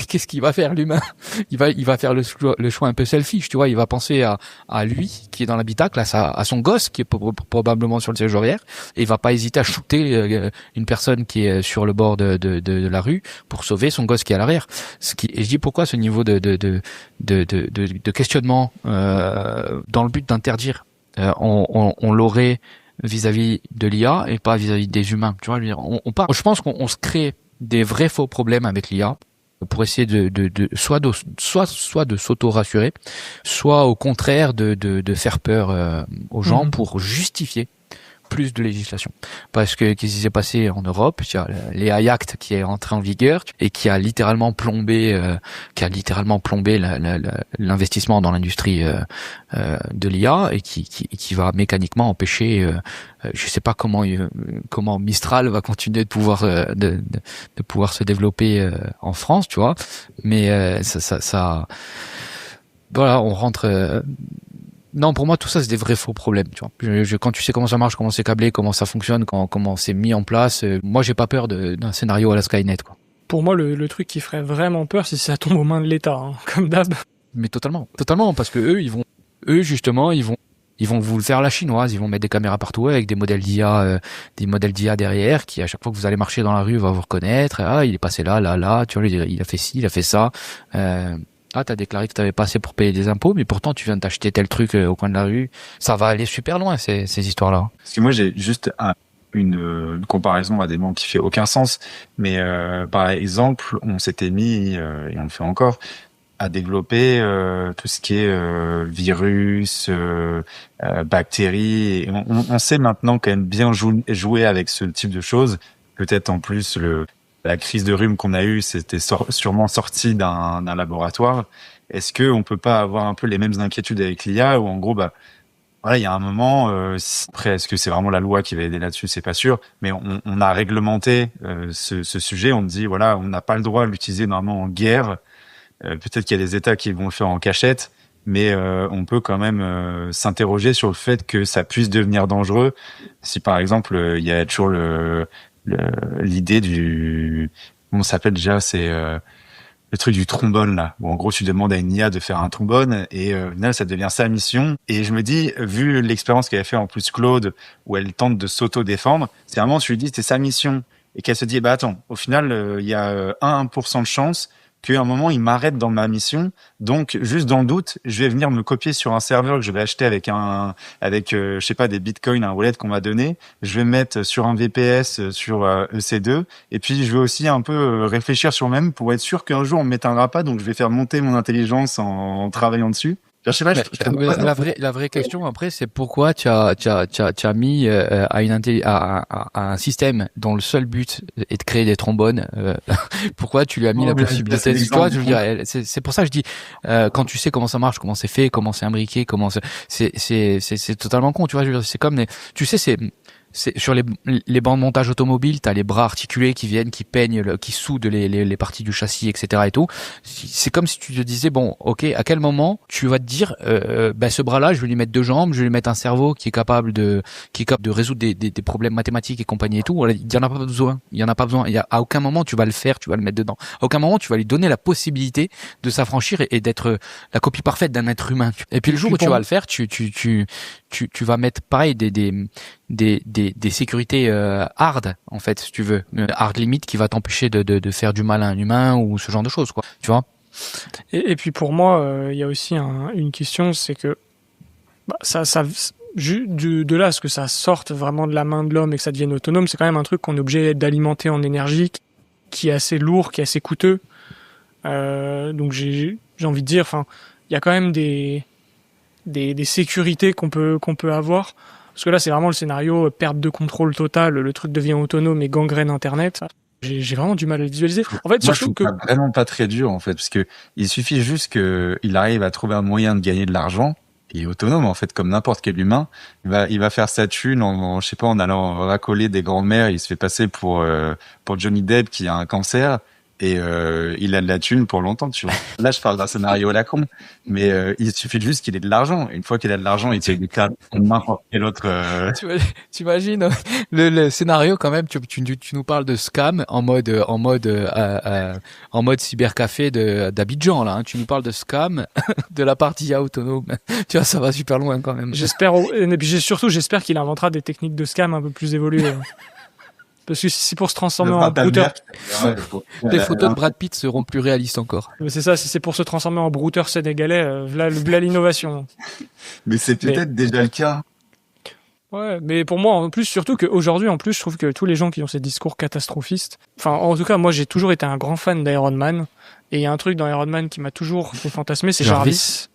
qu'est-ce qu'il va faire l'humain ? Il va faire le choix un peu selfish, tu vois. Il va penser à lui qui est dans l'habitacle, à son gosse qui est probablement sur le siège arrière, et il va pas hésiter à shooter une personne qui est sur le bord de la rue pour sauver son gosse qui est à l'arrière. Et je dis pourquoi ce niveau de questionnement dans le but d'interdire, on l'aurait vis-à-vis de l'IA et pas vis-à-vis des humains. Tu vois, je pense qu'on se crée des vrais faux problèmes avec l'IA pour essayer soit de s'auto-rassurer, soit au contraire de faire peur aux gens pour justifier plus de législation. Parce que qu'est-ce qui s'est passé en Europe, il y a l'AI Act qui est entré en vigueur et qui a littéralement plombé l'investissement dans l'industrie de l'IA et qui va mécaniquement empêcher je sais pas comment Mistral va continuer de pouvoir se développer en France, tu vois, mais ça voilà, on rentre non, pour moi, tout ça, c'est des vrais faux problèmes, tu vois. Quand tu sais comment ça marche, comment c'est câblé, comment ça fonctionne, comment c'est mis en place, moi, j'ai pas peur d'un scénario à la Skynet, quoi. Pour moi, le truc qui ferait vraiment peur, c'est si ça tombe aux mains de l'État, hein, comme d'hab. Mais totalement, parce que eux, ils vont vous le faire à la chinoise, ils vont mettre des caméras partout avec des modèles d'IA derrière qui, à chaque fois que vous allez marcher dans la rue, va vous reconnaître. Ah, il est passé là, tu vois, il a fait ci, il a fait ça. T'as déclaré que t'avais pas assez pour payer des impôts, mais pourtant tu viens de t'acheter tel truc au coin de la rue. Ça va aller super loin, ces histoires-là. Parce que moi, j'ai juste une comparaison à des moments qui fait aucun sens. Mais par exemple, on s'était mis, et on le fait encore, à développer tout ce qui est virus, bactéries. Et on sait maintenant quand même bien jouer avec ce type de choses. Peut-être en plus la crise de rhume qu'on a eue, c'était sûrement sorti d'un laboratoire. Est-ce que on peut pas avoir un peu les mêmes inquiétudes avec l'IA où en gros, voilà, il y a un moment. Après, est-ce que c'est vraiment la loi qui va aider là-dessus? C'est pas sûr. Mais on a réglementé ce sujet. On dit voilà, on n'a pas le droit de l'utiliser normalement en guerre. Peut-être qu'il y a des États qui vont le faire en cachette, mais on peut quand même s'interroger sur le fait que ça puisse devenir dangereux. Si par exemple, il y a toujours l'idée comment ça s'appelle déjà, c'est le truc du trombone là, où en gros tu demandes à une IA de faire un trombone et là ça devient sa mission. Et je me dis, vu l'expérience qu'elle a fait en plus Claude, où elle tente de s'auto-défendre, c'est vraiment tu lui dis c'est sa mission et qu'elle se dit attends, au final il y a 1% de chance qu'à un moment il m'arrête dans ma mission, donc juste dans le doute, je vais venir me copier sur un serveur que je vais acheter avec je sais pas des bitcoins, un wallet qu'on m'a donné, je vais mettre sur un VPS sur EC2 et puis je vais aussi un peu réfléchir sur moi-même pour être sûr qu'un jour on m'éteindra pas, donc je vais faire monter mon intelligence en travaillant dessus. Je sais pas, la vraie question après, c'est pourquoi tu as mis à un système dont le seul but est de créer des trombones. Pourquoi tu lui as mis la possibilité de toi, je veux dire, c'est pour ça que je dis quand tu sais comment ça marche, comment c'est fait, comment c'est imbriqué, c'est totalement con, tu vois. Je veux dire, c'est comme tu sais, c'est sur les bancs de montage automobile, t'as les bras articulés qui viennent, qui peignent, qui soudent les parties du châssis, etc. et tout. C'est comme si tu te disais, bon, ok, à quel moment tu vas te dire, ce bras-là, je vais lui mettre 2 jambes, je vais lui mettre un cerveau qui est capable de résoudre des problèmes mathématiques et compagnie et tout. Voilà, il y en a pas besoin. À aucun moment tu vas le faire, tu vas le mettre dedans. À aucun moment tu vas lui donner la possibilité de s'affranchir et d'être la copie parfaite d'un être humain. Et puis le jour où tu vas le faire, tu vas mettre pareil des sécurités hard, en fait, si tu veux, hard limite qui va t'empêcher de faire du mal à un humain ou ce genre de choses, quoi, tu vois. Et puis pour moi, il y a aussi une question, c'est que de là à ce que ça sorte vraiment de la main de l'homme et que ça devienne autonome, c'est quand même un truc qu'on est obligé d'alimenter en énergie, qui est assez lourd, qui est assez coûteux. Donc j'ai envie de dire, enfin, il y a quand même des sécurités qu'on peut avoir. Parce que là, c'est vraiment le scénario perte de contrôle totale, le truc devient autonome et gangrène Internet. J'ai vraiment du mal à le visualiser. En fait, Moi, surtout je trouve ça vraiment pas très dur, en fait, parce que il suffit juste qu'il arrive à trouver un moyen de gagner de l'argent. Il est autonome, en fait, comme n'importe quel humain. Il va faire sa thune je sais pas, en allant racoler des grands-mères. Il se fait passer pour Johnny Depp qui a un cancer. Et il a de la thune pour longtemps, tu vois. Là, je parle d'un scénario à la con, mais il suffit juste qu'il ait de l'argent. Une fois qu'il a de l'argent, il tient du cadre comme n'importe quel autre. T'imagines le scénario quand même. Tu nous parles de scam en mode cybercafé d'Abidjan là. Hein. Tu nous parles de scam de la partie IA autonome. Tu vois, ça va super loin quand même. J'espère qu'il inventera des techniques de scam un peu plus évoluées. Parce que si c'est pour se transformer en brouteur, les photos de Brad Pitt seront plus réalistes encore. Mais c'est ça, si c'est pour se transformer en brouteur sénégalais, là l'innovation. Mais c'est peut-être déjà le cas. Ouais, mais pour moi, en plus, surtout qu'aujourd'hui, en plus, je trouve que tous les gens qui ont ces discours catastrophistes, enfin, en tout cas, moi, j'ai toujours été un grand fan d'Iron Man, et il y a un truc dans Iron Man qui m'a toujours fait fantasmer, c'est Jarvis.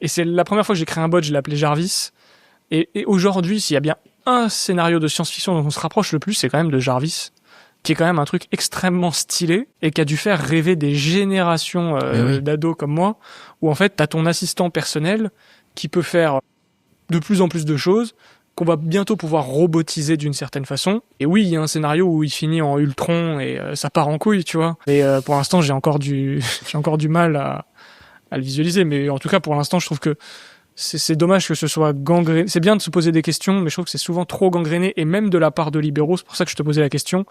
Et c'est la première fois que j'ai créé un bot, je l'ai appelé Jarvis. Et aujourd'hui, s'il y a bien un scénario de science-fiction dont on se rapproche le plus, c'est quand même de Jarvis, qui est quand même un truc extrêmement stylé et qui a dû faire rêver des générations d'ados comme moi, où en fait t'as ton assistant personnel qui peut faire de plus en plus de choses, qu'on va bientôt pouvoir robotiser d'une certaine façon. Et oui, il y a un scénario où il finit en Ultron et ça part en couille, tu vois. Mais pour l'instant, j'ai encore du mal à le visualiser. Mais en tout cas, pour l'instant, je trouve que c'est dommage que ce soit gangréné. C'est bien de se poser des questions, mais je trouve que c'est souvent trop gangréné, et même de la part de libéraux, c'est pour ça que je te posais la question,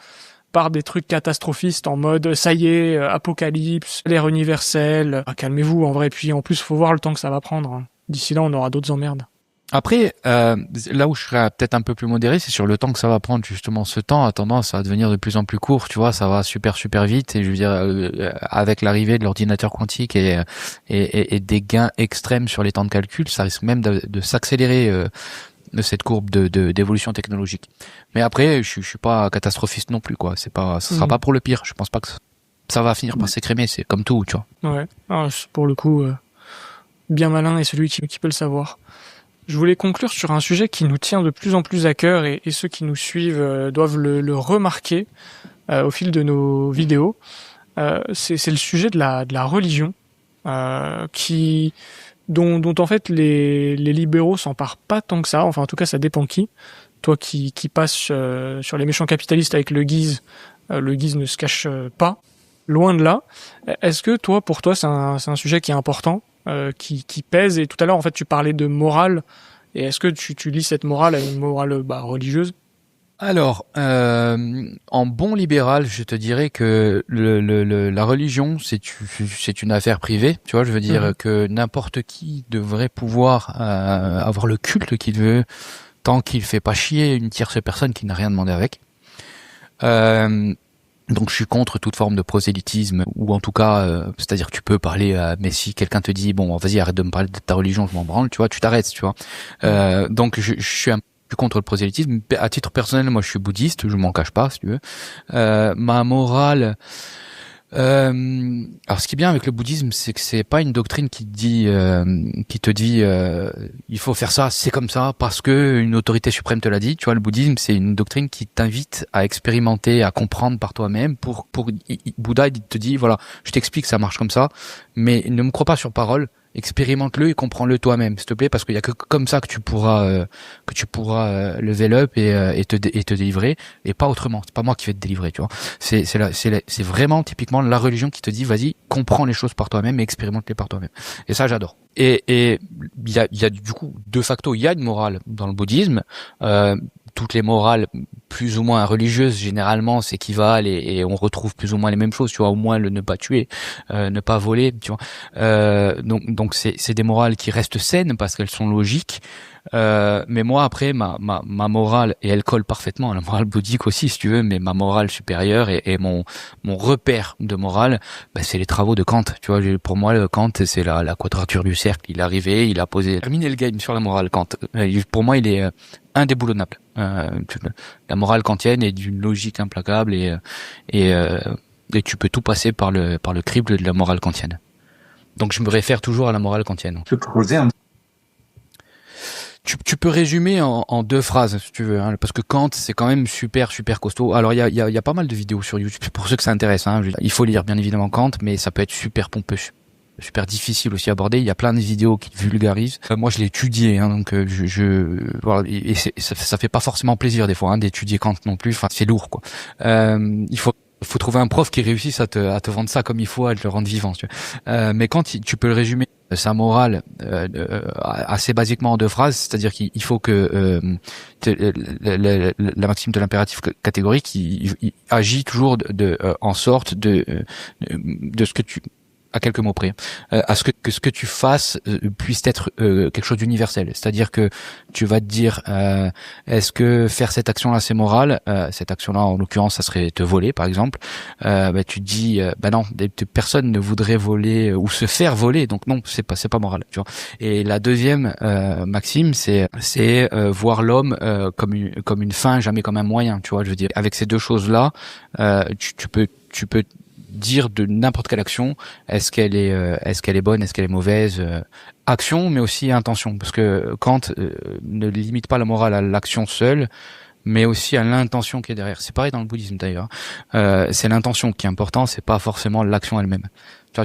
par des trucs catastrophistes en mode ça y est, apocalypse, l'ère universelle. Calmez-vous en vrai, puis en plus faut voir le temps que ça va prendre. D'ici là, on aura d'autres emmerdes. Après, là où je serais peut-être un peu plus modéré, c'est sur le temps que ça va prendre. Justement, ce temps a tendance à devenir de plus en plus court. Tu vois, ça va super vite. Et je veux dire, avec l'arrivée de l'ordinateur quantique et des gains extrêmes sur les temps de calcul, ça risque même de s'accélérer de cette courbe d'évolution technologique. Mais après, je suis pas catastrophiste non plus, quoi. Ça sera pas pour le pire. Je pense pas que ça va finir par s'écrémer. C'est comme tout, tu vois. Ouais. Alors, pour le coup, bien malin est celui qui peut le savoir. Je voulais conclure sur un sujet qui nous tient de plus en plus à cœur, et ceux qui nous suivent doivent le remarquer au fil de nos vidéos. C'est le sujet de la religion, dont en fait les libéraux s'emparent pas tant que ça. Enfin, en tout cas, ça dépend qui. Toi qui passes sur les méchants capitalistes avec le Guise ne se cache pas. Loin de là. Est-ce que pour toi, c'est un sujet qui est important, qui pèse? Et tout à l'heure, en fait, tu parlais de morale. Et est-ce que tu lis cette morale à une morale religieuse? Alors, en bon libéral, je te dirais que la religion, c'est une affaire privée. Tu vois, je veux dire que n'importe qui devrait pouvoir avoir le culte qu'il veut, tant qu'il fait pas chier une tierce personne qui n'a rien demandé avec. Donc je suis contre toute forme de prosélytisme, ou en tout cas, c'est-à-dire que tu peux parler, mais si quelqu'un te dit bon, vas-y, arrête de me parler de ta religion, je m'en branle, tu vois, tu t'arrêtes, tu vois. Donc je suis un peu contre le prosélytisme. À titre personnel, moi je suis bouddhiste, je m'en cache pas, si tu veux. Ma morale, alors ce qui est bien avec le bouddhisme, c'est que c'est pas une doctrine qui te dit il faut faire ça, c'est comme ça parce que une autorité suprême te l'a dit. Tu vois, le bouddhisme, c'est une doctrine qui t'invite à expérimenter, à comprendre par toi-même. Bouddha, il te dit voilà, je t'explique, ça marche comme ça, mais ne me crois pas sur parole. expérimente-le et comprends-le toi-même, s'il te plaît, parce qu'il y a que comme ça que tu pourras level up et te délivrer, et pas autrement. C'est pas moi qui vais te délivrer, tu vois. C'est vraiment typiquement la religion qui te dit, vas-y, comprends les choses par toi-même et expérimente-les par toi-même. Et ça, j'adore. Et il y a du coup, de facto, il y a une morale dans le bouddhisme. Toutes les morales plus ou moins religieuses généralement s'équivalent et on retrouve plus ou moins les mêmes choses, tu vois, au moins le ne pas tuer, ne pas voler, tu vois. Donc c'est des morales qui restent saines parce qu'elles sont logiques. Mais moi après ma morale, et elle colle parfaitement à la morale bouddhique aussi si tu veux, mais ma morale supérieure et mon repère de morale, c'est les travaux de Kant, tu vois. Pour moi Kant c'est la quadrature du cercle, il est arrivé, il a terminé le game sur la morale Kant. Pour moi il est indéboulonnable. La morale kantienne est d'une logique implacable et tu peux tout passer par le crible de la morale kantienne. Donc je me réfère toujours à la morale kantienne. Tu peux creuser un Tu peux résumer en 2 phrases si tu veux, hein, parce que Kant c'est quand même super costaud. Alors il y a pas mal de vidéos sur YouTube pour ceux que ça intéresse. Hein. Il faut lire bien évidemment Kant, mais ça peut être super pompeux, super difficile aussi à aborder. Il y a plein de vidéos qui vulgarisent. Moi je l'ai étudié, hein, donc voilà, et ça fait pas forcément plaisir des fois hein, d'étudier Kant non plus. Enfin c'est lourd quoi. Il faut trouver un prof qui réussisse à te vendre ça comme il faut, à te le rendre vivant. Tu vois. Mais quand tu peux le résumer sa morale assez basiquement en 2 phrases, c'est-à-dire qu'il faut que la maxime de l'impératif catégorique il agit toujours en sorte de ce que tu à quelques mots près, à ce que tu fasses puisse être quelque chose d'universel. C'est-à-dire que tu vas te dire, est-ce que faire cette action-là c'est moral? Cette action-là, en l'occurrence, ça serait te voler, par exemple. Tu te dis, non, personne ne voudrait voler ou se faire voler, donc non, c'est pas moral. Tu vois. Et la deuxième maxime, c'est voir l'homme comme une fin, jamais comme un moyen. Tu vois, je veux dire, avec ces 2 choses-là, tu peux dire de n'importe quelle action, est-ce qu'elle est bonne, est-ce qu'elle est mauvaise, action mais aussi intention, parce que Kant ne limite pas la morale à l'action seule, mais aussi à l'intention qui est derrière. C'est pareil dans le bouddhisme d'ailleurs. C'est l'intention qui est important, c'est pas forcément l'action elle-même.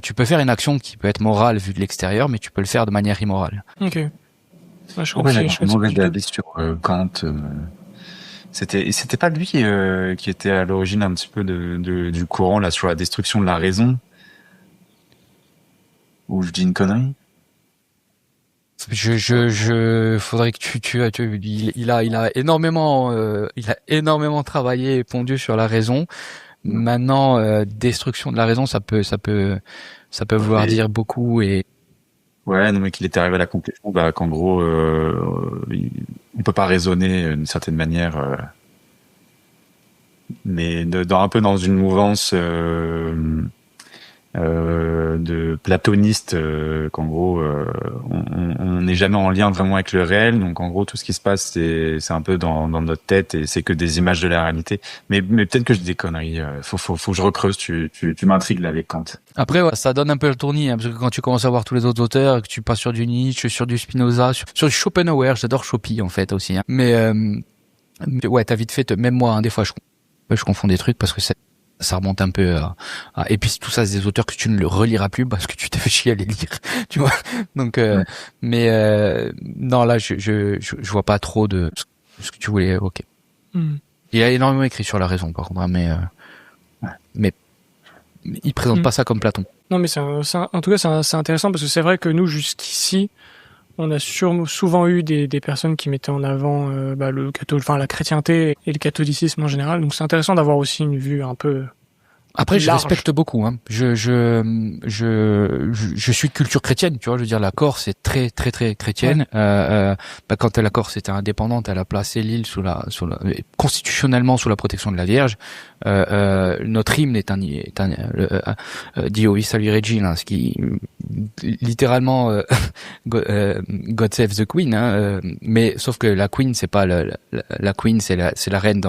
Tu peux faire une action qui peut être morale vue de l'extérieur, mais tu peux le faire de manière immorale. Ok. Ouais, je j'ai un mauvais avis sur Kant. C'était pas lui qui était à l'origine un petit peu du courant là sur la destruction de la raison, ou je dis une connerie? Faudrait que il a énormément travaillé et pondu sur la raison. Maintenant, destruction de la raison, ça peut vouloir dire beaucoup et. Ouais, non, mais qu'il était arrivé à la conclusion, qu'en gros, on peut pas raisonner d'une certaine manière, mais dans une mouvance de platoniste, qu'en gros, on n'est jamais en lien vraiment avec le réel. Donc en gros, tout ce qui se passe, c'est un peu dans notre tête et c'est que des images de la réalité. Mais peut-être que je dis des conneries. Faut que je recreuse. Tu m'intrigues là avec Kant. Après, ouais, ça donne un peu le tournis, hein, parce que quand tu commences à voir tous les autres auteurs, que tu passes sur du Nietzsche, sur du Spinoza, sur du Schopenhauer, j'adore Schopi en fait aussi. Hein. Mais ouais, t'as vite fait. Même moi, hein, des fois, je confonds des trucs parce que ça remonte un peu et puis tout ça c'est des auteurs que tu ne le reliras plus parce que tu t'es fait chier à les lire, tu vois. Donc mais non, là je vois pas trop de ce que tu voulais évoquer. Il a énormément écrit sur la raison par contre, hein, mais il présente pas ça comme Platon. Non, mais en tout cas c'est intéressant parce que c'est vrai que nous jusqu'ici on a souvent eu des personnes qui mettaient en avant la chrétienté et le catholicisme en général. Donc c'est intéressant d'avoir aussi une vue un peu Après, je large. respecte beaucoup. Hein. Je suis de culture chrétienne, tu vois. Je veux dire, la Corse est très chrétienne. Ouais. Quand la Corse était indépendante, elle a placé l'île constitutionnellement sous la protection de la Vierge. Notre hymne est un Dio vi salvi regina, ce qui littéralement God save the Queen. Hein, mais sauf que la Queen, c'est pas la Queen, c'est la reine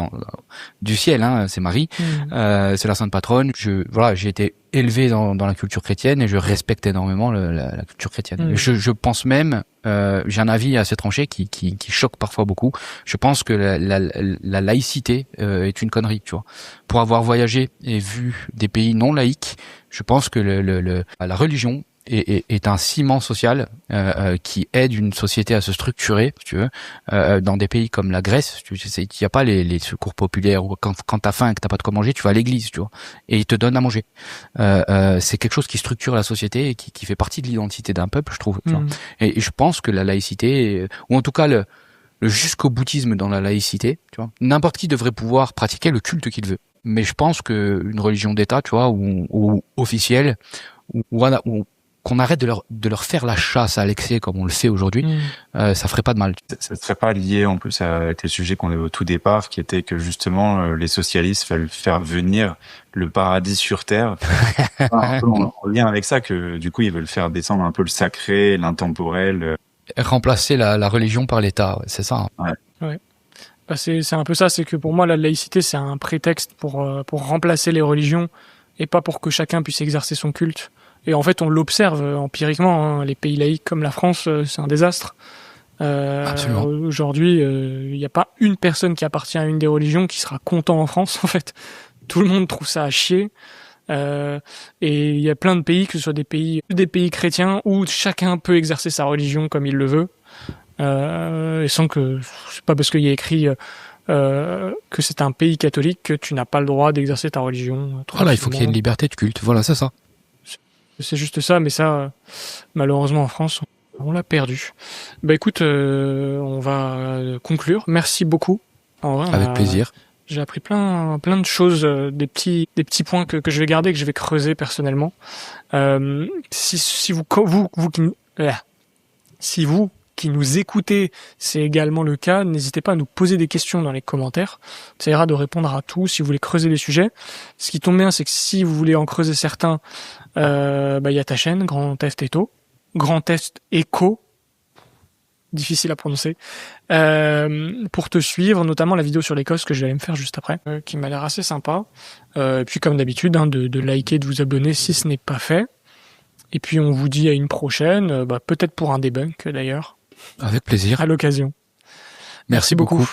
du ciel. Hein, c'est Marie. C'est la sainte patronne. J'ai été élevé dans la culture chrétienne et je respecte énormément la culture chrétienne. Je pense même, j'ai un avis assez tranché qui choque parfois beaucoup. Je pense que la laïcité est une connerie, tu vois. Pour avoir voyagé et vu des pays non laïques, je pense que la religion est un ciment social qui aide une société à se structurer, si tu veux. Dans des pays comme la Grèce, il n'y a pas les secours populaires, ou quand t'as faim et que t'as pas de quoi manger, tu vas à l'église, tu vois, et ils te donnent à manger. C'est quelque chose qui structure la société et qui fait partie de l'identité d'un peuple, je trouve. Tu vois. Et je pense que la laïcité, ou en tout cas le jusqu'au boutisme dans la laïcité, tu vois, n'importe qui devrait pouvoir pratiquer le culte qu'il veut. Mais je pense que une religion d'État, tu vois, ou officielle, ou qu'on arrête de leur faire la chasse à l'excès comme on le fait aujourd'hui, ça ferait pas de mal. Ça ne serait pas lié en plus avec le sujet qu'on avait au tout départ, qui était que justement les socialistes veulent faire venir le paradis sur terre. Un peu en lien avec ça, que du coup ils veulent faire descendre un peu le sacré, l'intemporel. Remplacer la religion par l'État, ouais, c'est ça. Ouais. Bah c'est un peu ça, c'est que pour moi la laïcité c'est un prétexte pour remplacer les religions et pas pour que chacun puisse exercer son culte. Et en fait on l'observe empiriquement, hein. Les pays laïcs comme la France, c'est un désastre. Absolument. Aujourd'hui, il n'y a pas une personne qui appartient à une des religions qui sera content en France en fait. Tout le monde trouve ça à chier. Et il y a plein de pays, que ce soit des pays chrétiens, où chacun peut exercer sa religion comme il le veut, et sans que c'est pas parce qu'il y a écrit que c'est un pays catholique que tu n'as pas le droit d'exercer ta religion. Voilà, il faut qu'il y ait une liberté de culte. Voilà, c'est ça. C'est juste ça, mais ça, malheureusement en France, on l'a perdu. Bah écoute, on va conclure. Merci beaucoup. En vrai, avec plaisir. J'ai appris plein de choses, des petits points que je vais garder, que je vais creuser personnellement. Si vous qui nous écoutez, c'est également le cas, n'hésitez pas à nous poser des questions dans les commentaires. Ça ira de répondre à tout si vous voulez creuser les sujets. Ce qui tombe bien, c'est que si vous voulez en creuser certains, y a ta chaîne, Grand Test Echo, Grand Test Echo, difficile à prononcer, pour te suivre, notamment la vidéo sur l'Écosse que je vais aller me faire juste après, qui m'a l'air assez sympa. Et puis comme d'habitude, hein, de liker, de vous abonner si ce n'est pas fait. Et puis on vous dit à une prochaine, peut-être pour un debunk d'ailleurs. Avec plaisir. À l'occasion. Merci beaucoup.